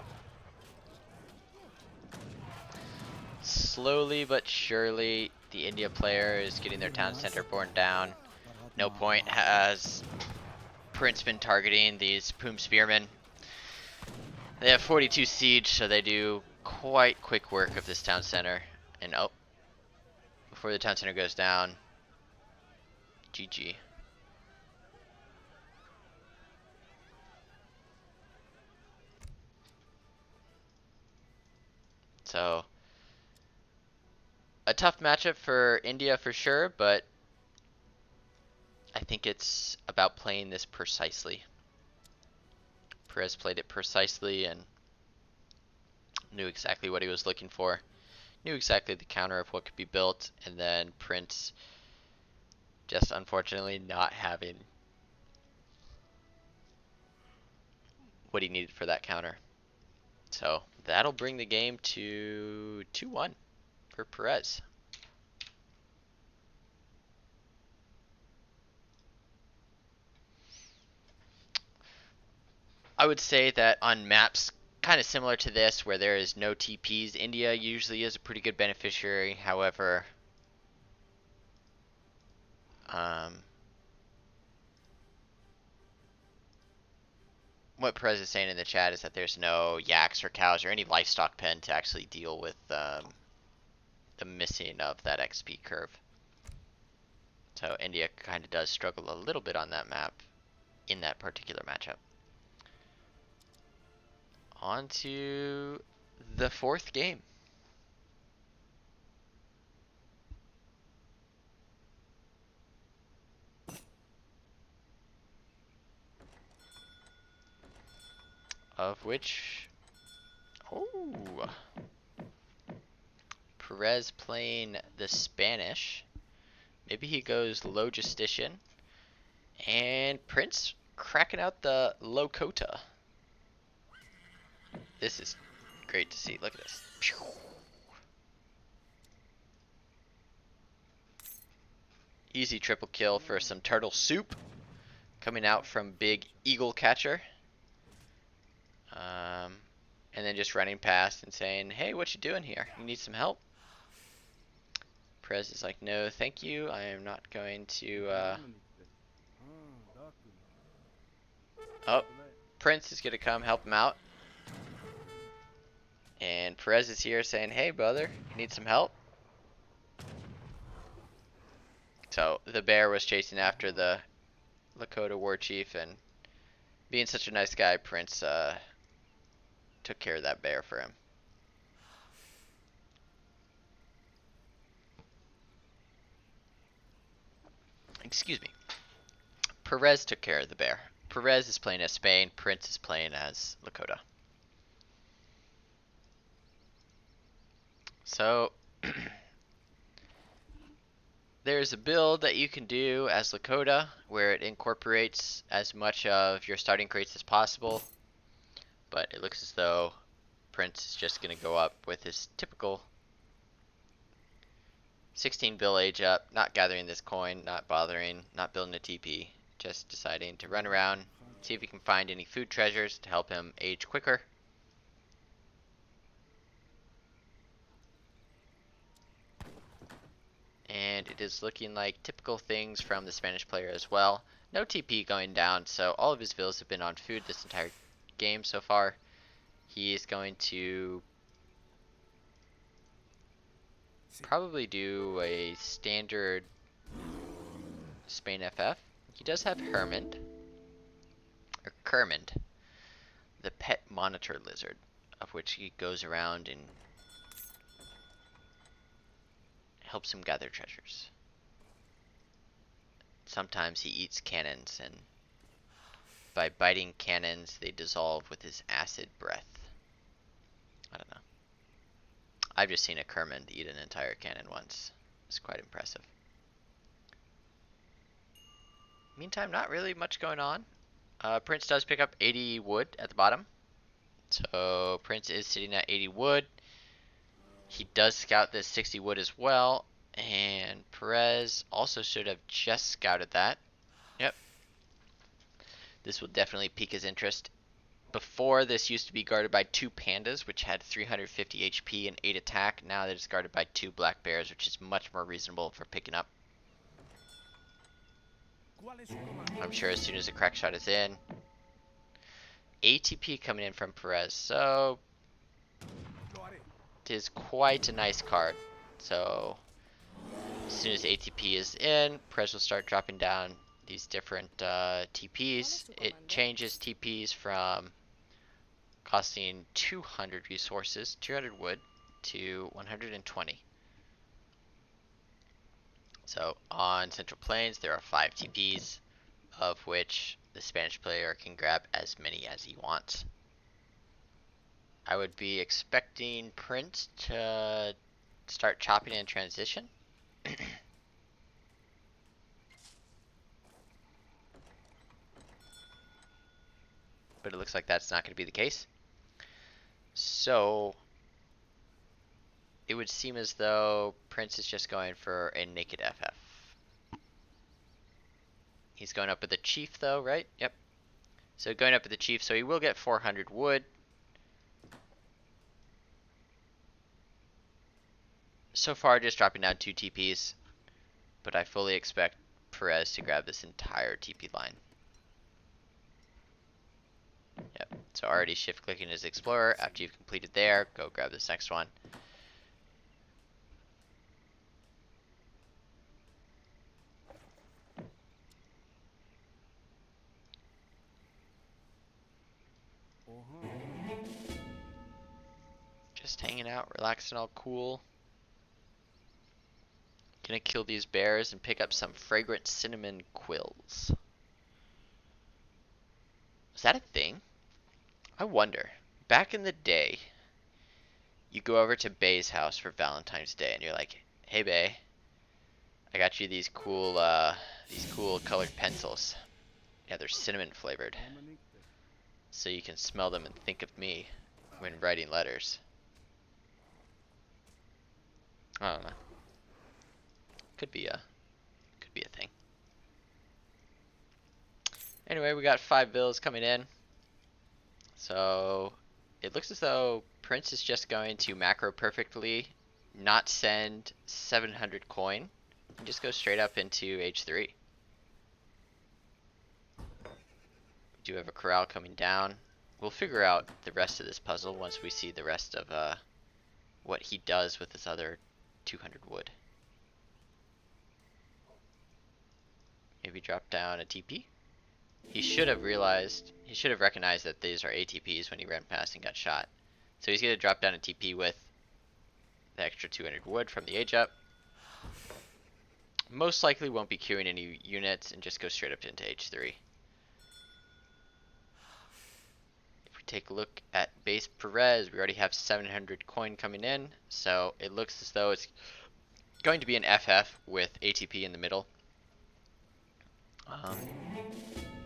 Slowly but surely, the India player is getting their town center borne down. No point has Prince been targeting these Poom Spearmen. They have 42 siege, so they do quite quick work of this town center. And oh, before the town center goes down, GG. So, a tough matchup for India for sure, but I think it's about playing this precisely. Perez played it precisely and Knew exactly what he was looking for. Knew exactly the counter of what could be built, and then Prince just unfortunately not having what he needed for that counter. So that'll bring the game to 2-1 for Perez. I would say that on maps kind of similar to this, where there is no TPs, India usually is a pretty good beneficiary. However, what Perez is saying in the chat is that there's no yaks or cows or any livestock pen to actually deal with the missing of that XP curve. So India kind of does struggle a little bit on that map in that particular matchup. On to the fourth game. Of which, oh, Perez playing the Spanish. Maybe he goes Logistician. And Prince cracking out the Lokota. This is great to see. Look at this. Easy triple kill for some turtle soup. Coming out from Big Eagle Catcher. And then just running past and saying, hey, what you doing here? You need some help? Perez is like, no, thank you. I am not going to, Oh, Prince is going to come help him out. And Perez is here saying, hey, brother, you need some help? So the bear was chasing after the Lakota war chief, and being such a nice guy, Prince took care of that bear for him. Excuse me. Perez took care of the bear. Perez is playing as Spain, Prince is playing as Lakota. So there's a build that you can do as Lakota where it incorporates as much of your starting crates as possible, but it looks as though Prince is just going to go up with his typical 16 bill age up, not gathering this coin, not bothering, not building a TP, just deciding to run around, see if he can find any food treasures to help him age quicker. And it is looking like typical things from the Spanish player as well. No TP going down, so all of his villas have been on food this entire game so far. He is going to probably do a standard Spain FF. He does have Hermond, or Kermond, the pet monitor lizard, of which he goes around and helps him gather treasures. Sometimes he eats cannons, and by biting cannons, they dissolve with his acid breath. I don't know. I've just seen a Kermond eat an entire cannon once. It's quite impressive. Meantime, not really much going on. Prince does pick up 80 wood at the bottom. So Prince is sitting at 80 wood. He does scout this 60 wood as well. And Perez also should have just scouted that. Yep. This will definitely pique his interest. Before, this used to be guarded by 2 pandas, which had 350 HP and 8 attack. Now that it's guarded by 2 black bears, which is much more reasonable for picking up. I'm sure as soon as a crack shot is in. ATP coming in from Perez, so it is quite a nice card. So as soon as ATP is in, Perez will start dropping down these different TPs. It changes TPs from costing 200 resources, 200 wood, to 120. So on Central Plains there are 5 TPs, of which the Spanish player can grab as many as he wants. I would be expecting Prince to start chopping in transition. But it looks like that's not going to be the case. So it would seem as though Prince is just going for a naked FF. He's going up with the Chief though, right? Yep. So going up with the Chief, so he will get 400 wood. So far just dropping down 2 TPs, but I fully expect Perez to grab this entire TP line. Yep, so already shift clicking his Explorer. After you've completed there, go grab this next one. Just hanging out, relaxing, all cool. Gonna kill these bears and pick up some fragrant cinnamon quills. Is that a thing? I wonder. Back in the day, you go over to Bay's house for Valentine's Day and you're like, "Hey Bay, I got you these cool colored pencils. Yeah, they're cinnamon flavored. So you can smell them and think of me when writing letters." I don't know. Could be a thing. Anyway, we got 5 bills coming in. So it looks as though Prince is just going to macro perfectly, not send 700 coin, and just go straight up into H3. We do have a corral coming down. We'll figure out the rest of this puzzle once we see the rest of what he does with this other 200 wood. Maybe drop down a TP. He should have recognized that these are ATPs when he ran past and got shot. So he's gonna drop down a TP with the extra 200 wood from the age up. Most likely won't be queuing any units and just go straight up into H3. If we take a look at base Perez, we already have 700 coin coming in, so it looks as though it's going to be an FF with ATP in the middle.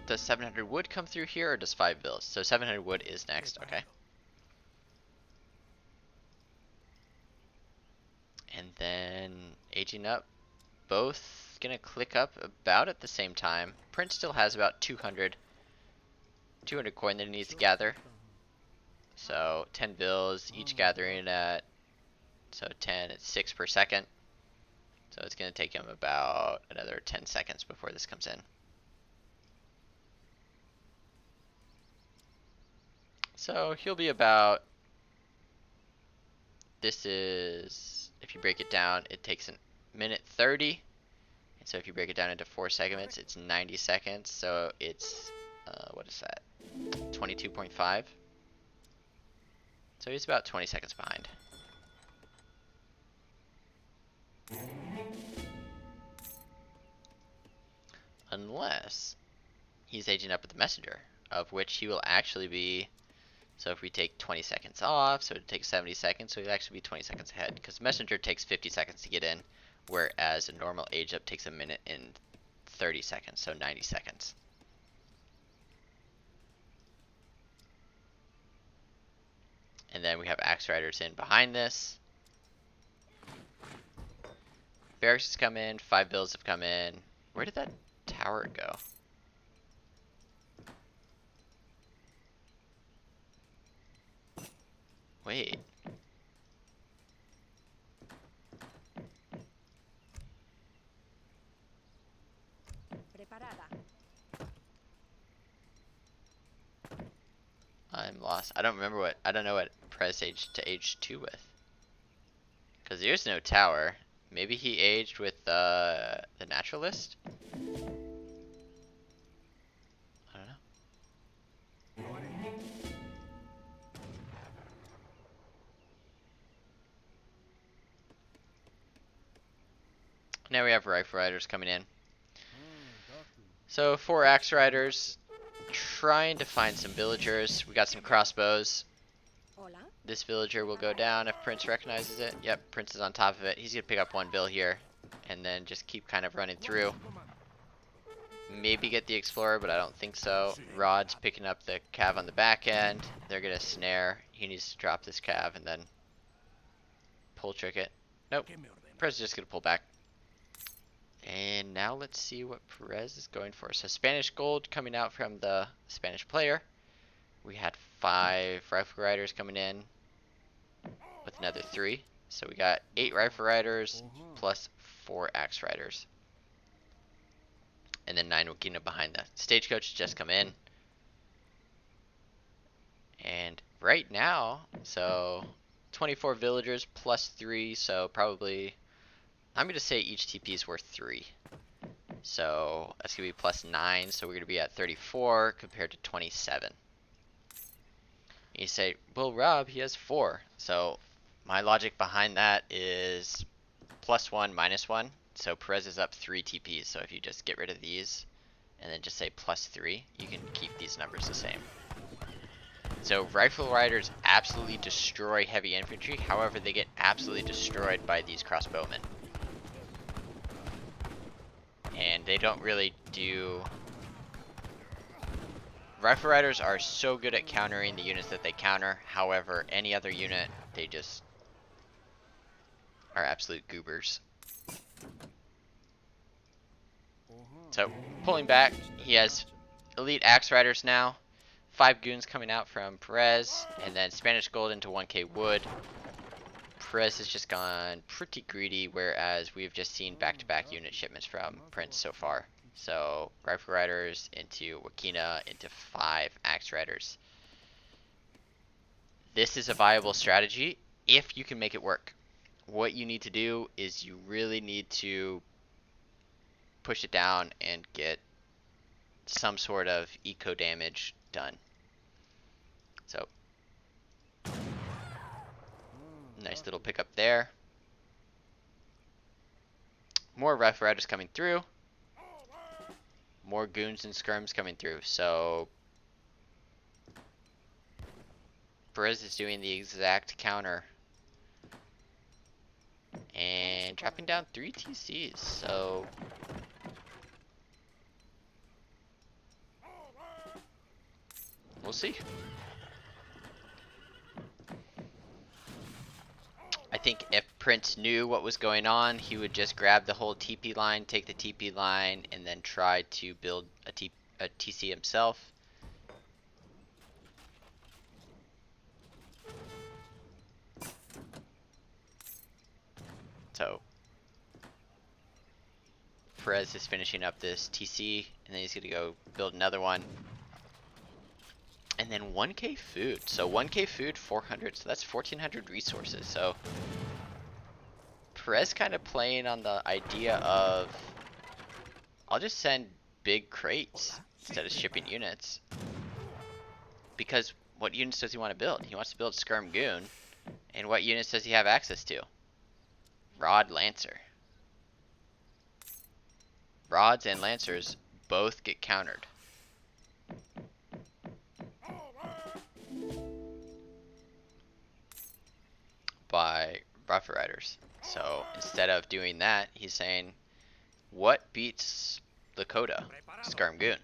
Does 700 wood come through here, or does 5 bills? So 700 wood is next, okay. And then aging up, both gonna click up about at the same time. Prince still has about 200 coin that he needs to gather. So 10 bills, each gathering at, so 10 at 6 per second. So it's gonna take him about another 10 seconds before this comes in. So he'll be about, this is, if you break it down, it takes a minute 30. And so if you break it down into 4 segments, it's 90 seconds. So it's, what is that? 22.5. So he's about 20 seconds behind. Unless he's aging up with the messenger, of which he will actually be. So if we take 20 seconds off, so it takes 70 seconds, so he'll actually be 20 seconds ahead. Because messenger takes 50 seconds to get in, whereas a normal age up takes a minute and 30 seconds, so 90 seconds. And then we have axe riders in behind this. Barracks has come in, 5 bills have come in. Where did that tower go? Wait. Preparada. I'm lost. I don't know what Press aged to age 2 with. Because there's no tower. Maybe he aged with the naturalist? I don't know. Now we have rifle riders coming in. So 4 axe riders, trying to find some villagers. We got some crossbows. Hola. This villager will go down if Prince recognizes it. Yep, Prince is on top of it. He's gonna pick up one bill here, and then just keep kind of running through. Maybe get the explorer, but I don't think so. Rod's picking up the cav on the back end. They're gonna snare. He needs to drop this cav and then pull trick it. Nope. Perez is just gonna pull back. And now let's see what Perez is going for. So Spanish gold coming out from the Spanish player. We had 5 rifle riders coming in with another 3. So we got 8 rifle riders plus 4 axe riders. And then 9 Wakina behind the stagecoach just come in. And right now, so 24 villagers plus 3, so probably, I'm going to say each TP is worth 3. So that's going to be plus 9, so we're going to be at 34 compared to 27. You say, well, Rob, he has 4. So my logic behind that is plus 1, minus 1. So Perez is up 3 TPs. So if you just get rid of these and then just say plus 3, you can keep these numbers the same. So rifle riders absolutely destroy heavy infantry. However, they get absolutely destroyed by these crossbowmen. And they don't really do... Rifle riders are so good at countering the units that they counter. However, any other unit, they just are absolute goobers. So, pulling back, he has elite axe riders now. 5 goons coming out from Perez, and then Spanish gold into 1k wood. Perez has just gone pretty greedy, whereas we've just seen back-to-back unit shipments from Prince so far. So, rifle riders into Wakina into 5 axe riders. This is a viable strategy if you can make it work. What you need to do is you really need to push it down and get some sort of eco damage done. So, nice little pickup there. More rifle riders coming through. More goons and skirms coming through. So, Perez is doing the exact counter. And dropping down 3 TCs. So, we'll see. I think if Prince knew what was going on, he would just grab the whole TP line, take the TP line, and then try to build a TC himself. So, Perez is finishing up this TC, and then he's going to go build another one. And then 1k food. So 1k food, 400, so that's 1400 resources. So Perez kind of playing on the idea of, I'll just send big crates instead of shipping units. Because what units does he want to build? He wants to build Skirm Goon. And what units does he have access to? Rod Lancer. Rods and Lancers both get countered. By rifle riders. So instead of doing that, he's saying, what beats Lakota? Skirm Goon.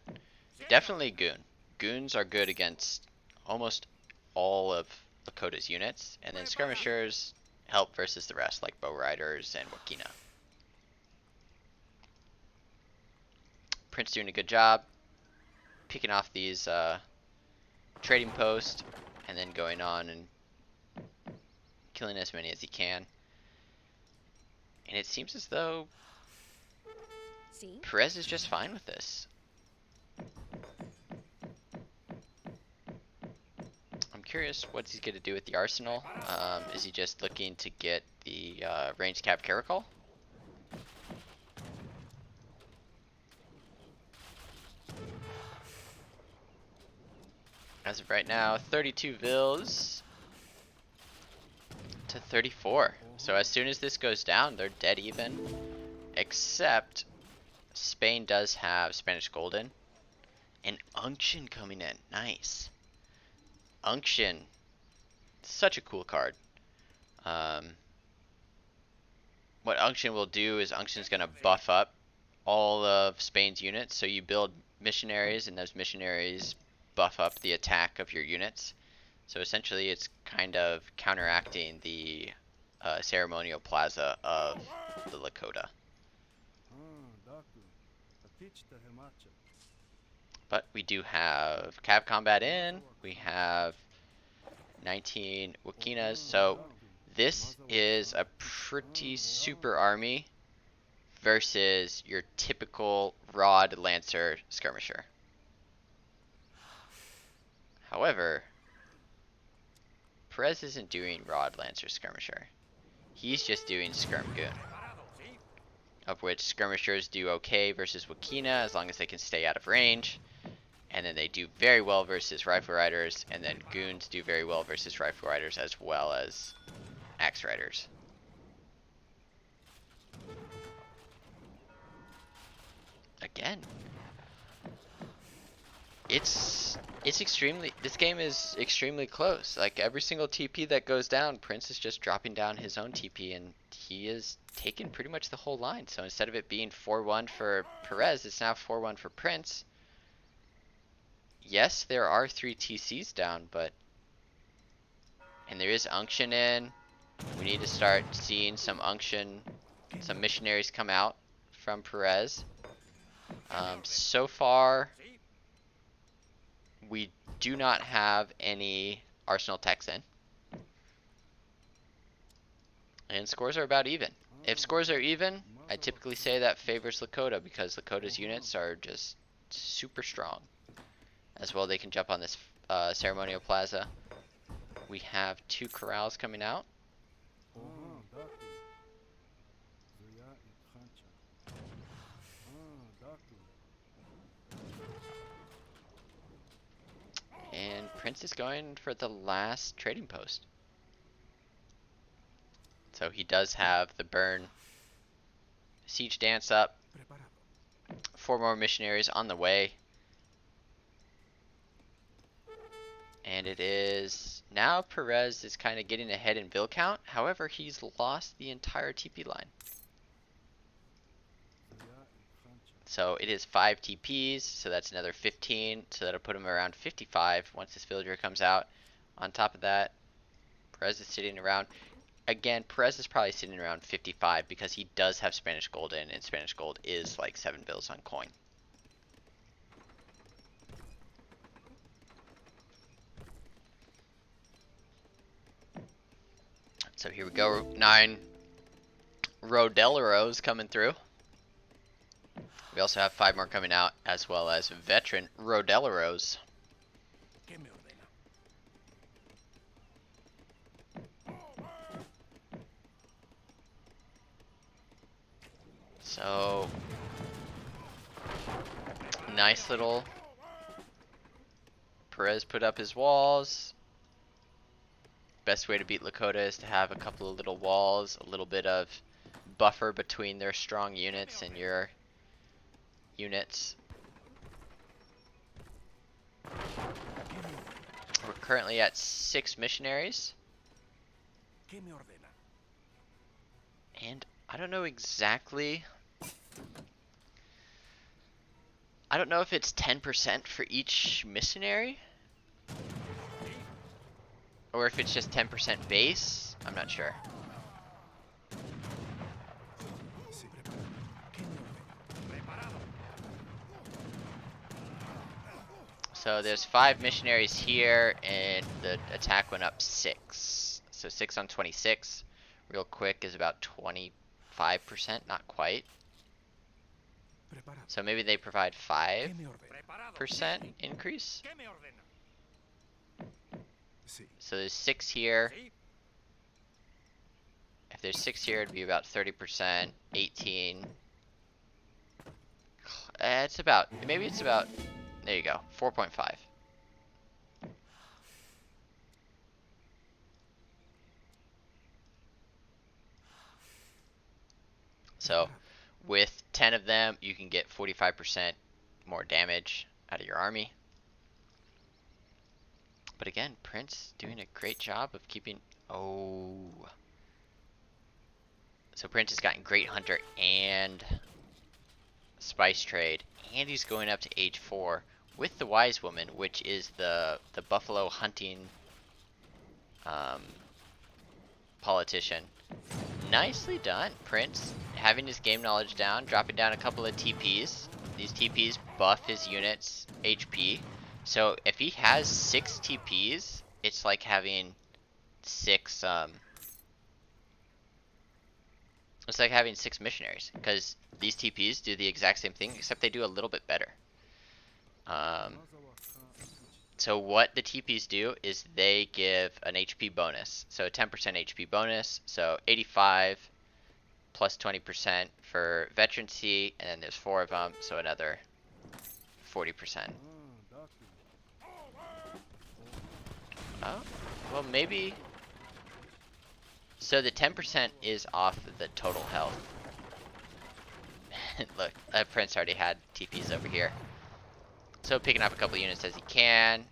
Definitely Goon. Goons are good against almost all of Lakota's units, and then skirmishers help versus the rest, like bow riders and Wakina. Prince doing a good job picking off these trading posts, and then going on and killing as many as he can. And it seems as though Perez is just fine with this. I'm curious what he's going to do with the arsenal. Is he just looking to get the range cap caracol? As of right now, 32 vills to 34. So as soon as this goes down, they're dead even. Except Spain does have Spanish Golden and Unction coming in. Nice. Unction such a cool card. What Unction will do is Unction's going to buff up all of Spain's units. So you build missionaries, and those missionaries buff up the attack of your units. So essentially it's kind of counteracting the ceremonial plaza of the Lakota. But we do have Cav Combat in, we have 19 Wakinas, so this is a pretty super army versus your typical Rod Lancer skirmisher. However, Perez isn't doing Rod Lancer skirmisher. He's just doing Skirm Goon, of which skirmishers do okay versus Wakina as long as they can stay out of range. And then they do very well versus Rifle Riders, and then Goons do very well versus Rifle Riders as well as Axe Riders. Again, this game is extremely close. Like every single TP that goes down, Prince is just dropping down his own TP, and he is taking pretty much the whole line. So instead of it being 4-1 for Perez, it's now 4-1 for Prince. Yes, there are 3 TCs down, and there is Unction in. We need to start seeing some Unction, some missionaries come out from Perez. So far, we do not have any Arsenal techs in. And scores are about even. If scores are even, I typically say that favors Lakota because Lakota's units are just super strong. As well, they can jump on this ceremonial plaza. We have 2 corrals coming out. And Prince is going for the last trading post. So he does have the burn siege dance up. 4 more missionaries on the way. And it is now Perez is kind of getting ahead in bill count. However, he's lost the entire TP line. So it is 5 TPs, so that's another 15. So that'll put him around 55 once this villager comes out. On top of that, Perez is sitting around. Again, Perez is probably sitting around 55 because he does have Spanish gold in, and Spanish gold is like 7 bills on coin. So here we go, 9 Rodeleros coming through. We also have 5 more coming out, as well as veteran Rodeleros. So, nice little Perez put up his walls. Best way to beat Lakota is to have a couple of little walls, a little bit of buffer between their strong units and your units. We're currently at 6 missionaries. And I don't know exactly. I don't know if it's 10% for each missionary, or if it's just 10% base. I'm not sure. So there's 5 missionaries here, and the attack went up 6. So 6 on 26, real quick, is about 25%, not quite. So maybe they provide 5% increase. So there's 6 here. If there's 6 here, it'd be about 30%, 18. It's about, maybe it's about, there you go, 4.5. So with 10 of them, you can get 45% more damage out of your army. But again, Prince doing a great job of keeping... Oh. So Prince has gotten Great Hunter and Spice Trade. And he's going up to age 4 with the Wise Woman, which is the buffalo hunting politician. Nicely done, Prince. Having his game knowledge down, dropping down a couple of TPs. These TPs buff his units' HP. So if he has 6 TPs, it's like having 6 it's like having 6 missionaries, because these TPs do the exact same thing, except they do a little bit better. So what the TPs do is they give an HP bonus. So a 10% HP bonus. So 85 plus 20% for veterancy, and then there's 4 of them, so another 40%. Oh, well maybe. So the 10% is off the total health. Look, Prince already had TPs over here. So picking up a couple units as he can.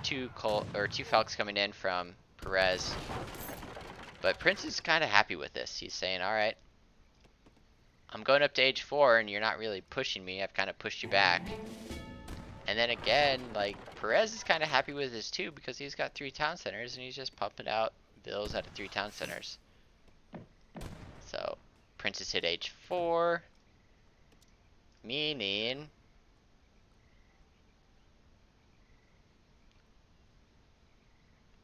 2 Falcons coming in from Perez. But Prince is kind of happy with this. He's saying, alright, I'm going up to age 4 and you're not really pushing me. I've kind of pushed you back. And then again, like, Perez is kind of happy with this too, because he's got 3 town centers and he's just pumping out bills out of 3 town centers. So Prince has hit age 4. Meaning...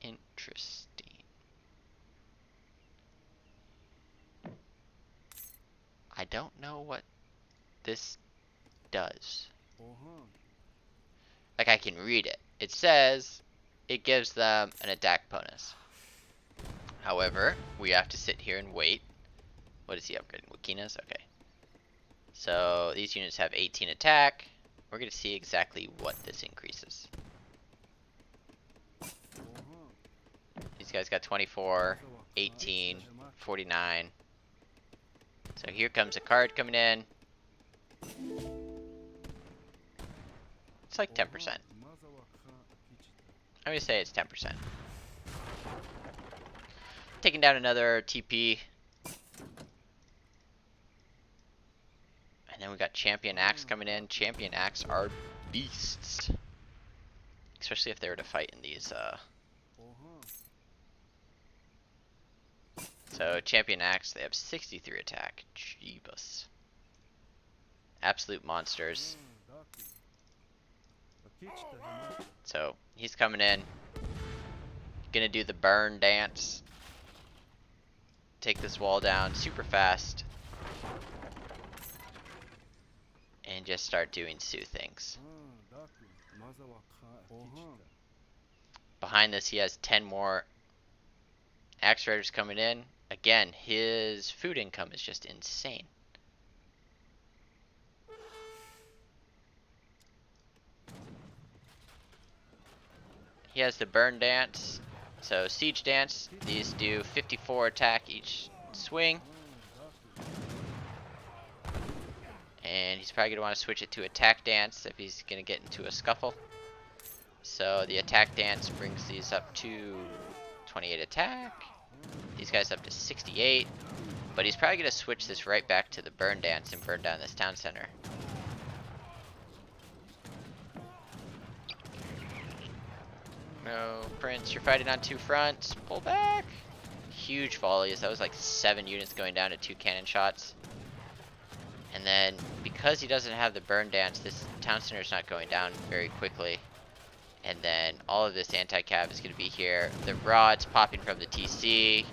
Interesting. I don't know what this does. Like, I can read it. It says it gives them an attack bonus. However, we have to sit here and wait. What is he upgrading? Wakinas? Okay. So these units have 18 attack. We're going to see exactly what this increases. These guys got 24, 18, 49. So here comes a card coming in. It's like 10%. I'm going to say it's 10%. Taking down another TP. And then we got Champion Axe coming in. Champion Axe are beasts. Especially if they were to fight in these, So, Champion Axe, they have 63 attack. Jeebus. Absolute monsters. So, he's coming in. Gonna do the burn dance. Take this wall down super fast. And just start doing Sue things. Behind this, he has 10 more Axe Riders coming in. Again, his food income is just insane. He has the burn dance. So siege dance, these do 54 attack each swing. And he's probably going to want to switch it to attack dance if he's going to get into a scuffle. So the attack dance brings these up to 28 attack. These guys up to 68. But he's probably going to switch this right back to the burn dance and burn down this town center. No, Prince, you're fighting on 2 fronts. Pull back. Huge volleys. That was like 7 units going down to 2 cannon shots. And then, because he doesn't have the burn dance, this town center is not going down very quickly. And then all of this anti-cav is going to be here. The rods popping from the TC.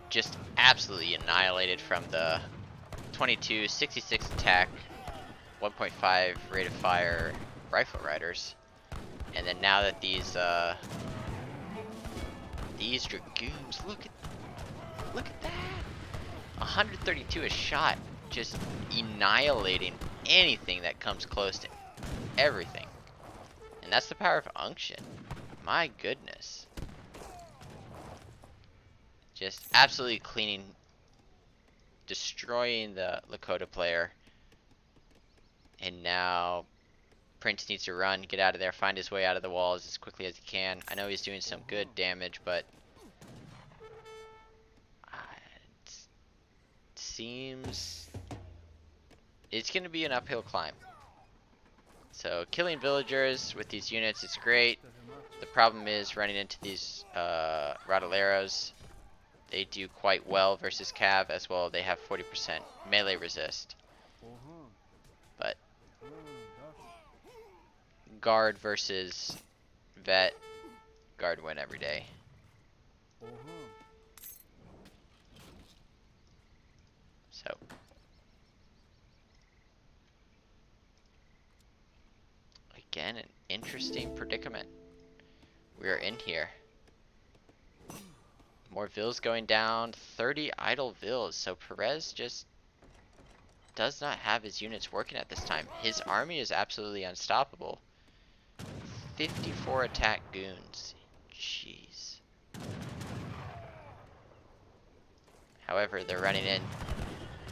Just absolutely annihilated from the 22, 66 attack, 1.5 rate of fire rifle riders. And then now that these dragoons, look at that. 132 a shot, just annihilating anything that comes close to everything. And that's the power of unction. My goodness. Just absolutely cleaning, destroying the Lakota player. And now Prince needs to run, get out of there, find his way out of the walls as quickly as he can. I know he's doing some good damage, but it seems it's going to be an uphill climb. So killing villagers with these units is great. The problem is running into these Rodaleros. They do quite well versus Cav as well. They have 40% melee resist. But guard versus vet, guard win every day. So again, an interesting predicament we're in here. More vills going down, 30 idle vills, so Perez just does not have his units working at this time. His army is absolutely unstoppable. 54 attack goons. Jeez. However, they're running in,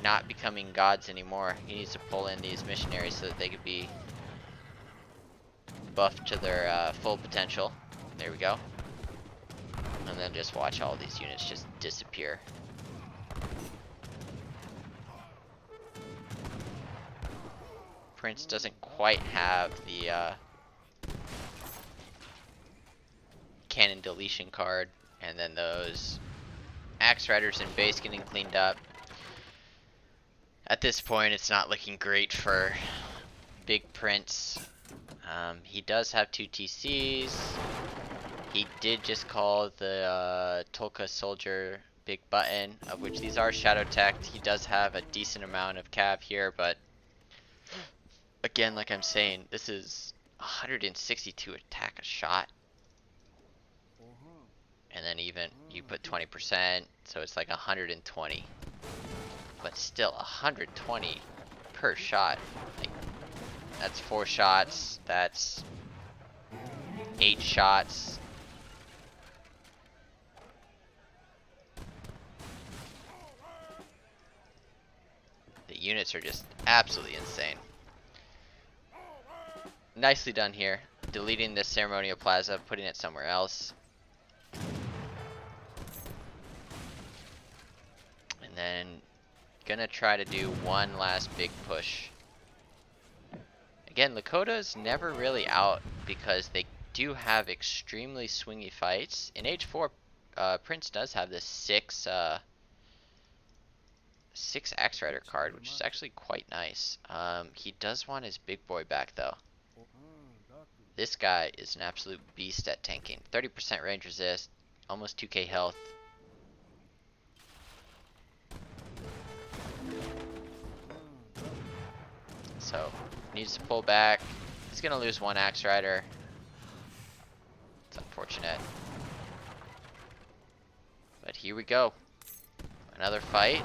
not becoming gods anymore. He needs to pull in these missionaries so that they could be buffed to their full potential. There we go. And then just watch all these units just disappear. Prince doesn't quite have the cannon deletion card, and then those axe riders in base getting cleaned up. At this point, it's not looking great for Big Prince. He does have 2 TCs. He did just call the Tolka soldier big button, of which these are shadow teched. He does have a decent amount of cav here, but again, like I'm saying, this is 162 attack a shot. And then even you put 20%, so it's like 120. But still 120 per shot. Like, that's 4 shots, that's 8 shots. The units are just absolutely insane. Nicely done here. Deleting this ceremonial plaza, putting it somewhere else. And then gonna try to do one last big push. Again, Lakota's never really out because they do have extremely swingy fights. In Age 4, Prince does have this 6 Axe Rider card, which is actually quite nice. He does want his big boy back though. This guy is an absolute beast at tanking. 30% range resist, almost 2k health. So, needs to pull back. He's gonna lose 1 Axe Rider. It's unfortunate. But here we go. Another fight.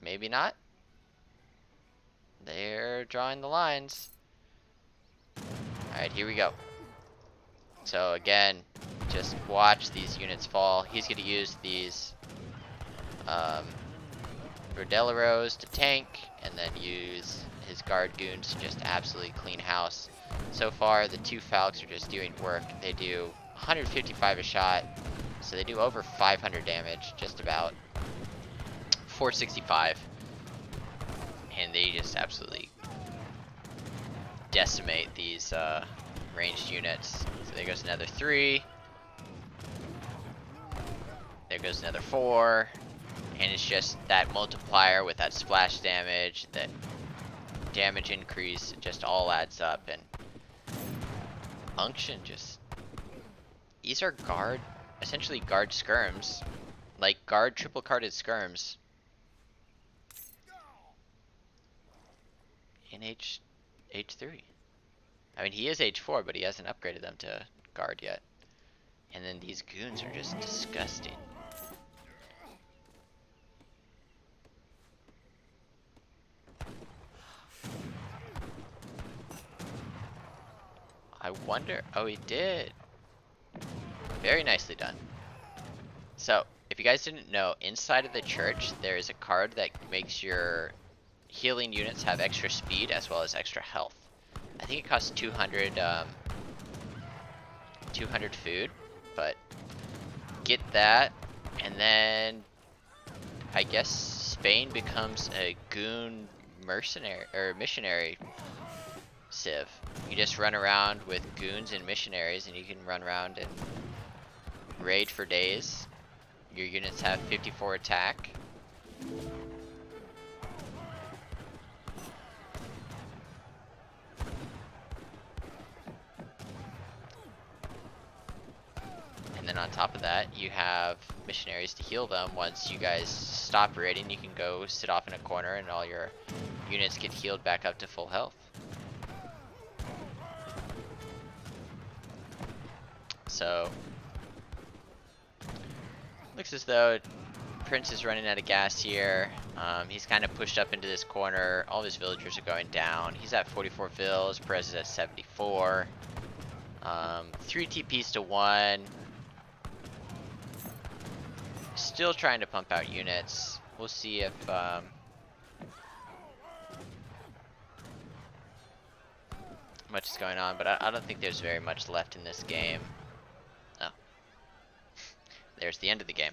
Maybe not. They're drawing the lines. Alright, here we go. So again, just watch these units fall. He's going to use these Rodeleros to tank, and then use his guard goons to just absolutely clean house. So far, the 2 Falcons are just doing work. They do 155 a shot, so they do over 500 damage, just about. 465. And they just absolutely decimate these ranged units. So there goes another 3. There goes another 4. And it's just that multiplier with that splash damage, that damage increase, it just all adds up. And Unction just... These are guard, essentially guard skirms. Like guard triple carded skirms. In H3. I mean, he is H4, but he hasn't upgraded them to guard yet. And then these goons are just disgusting. I wonder, oh, he did. Very nicely done. So, if you guys didn't know, inside of the church, there is a card that makes your healing units have extra speed as well as extra health. I think it costs 200 200 food, but get that, and then I guess Spain becomes a goon mercenary or missionary civ. You just run around with goons and missionaries, and you can run around and raid for days. Your units have 54 attack. And then on top of that, you have missionaries to heal them. Once you guys stop raiding, you can go sit off in a corner and all your units get healed back up to full health. So, looks as though Prince is running out of gas here. He's kind of pushed up into this corner. All of his villagers are going down. He's at 44 vills. Perez is at 74. 3 TPs to 1. Still trying to pump out units. We'll see if much is going on, but I don't think there's very much left in this game. Oh. There's the end of the game.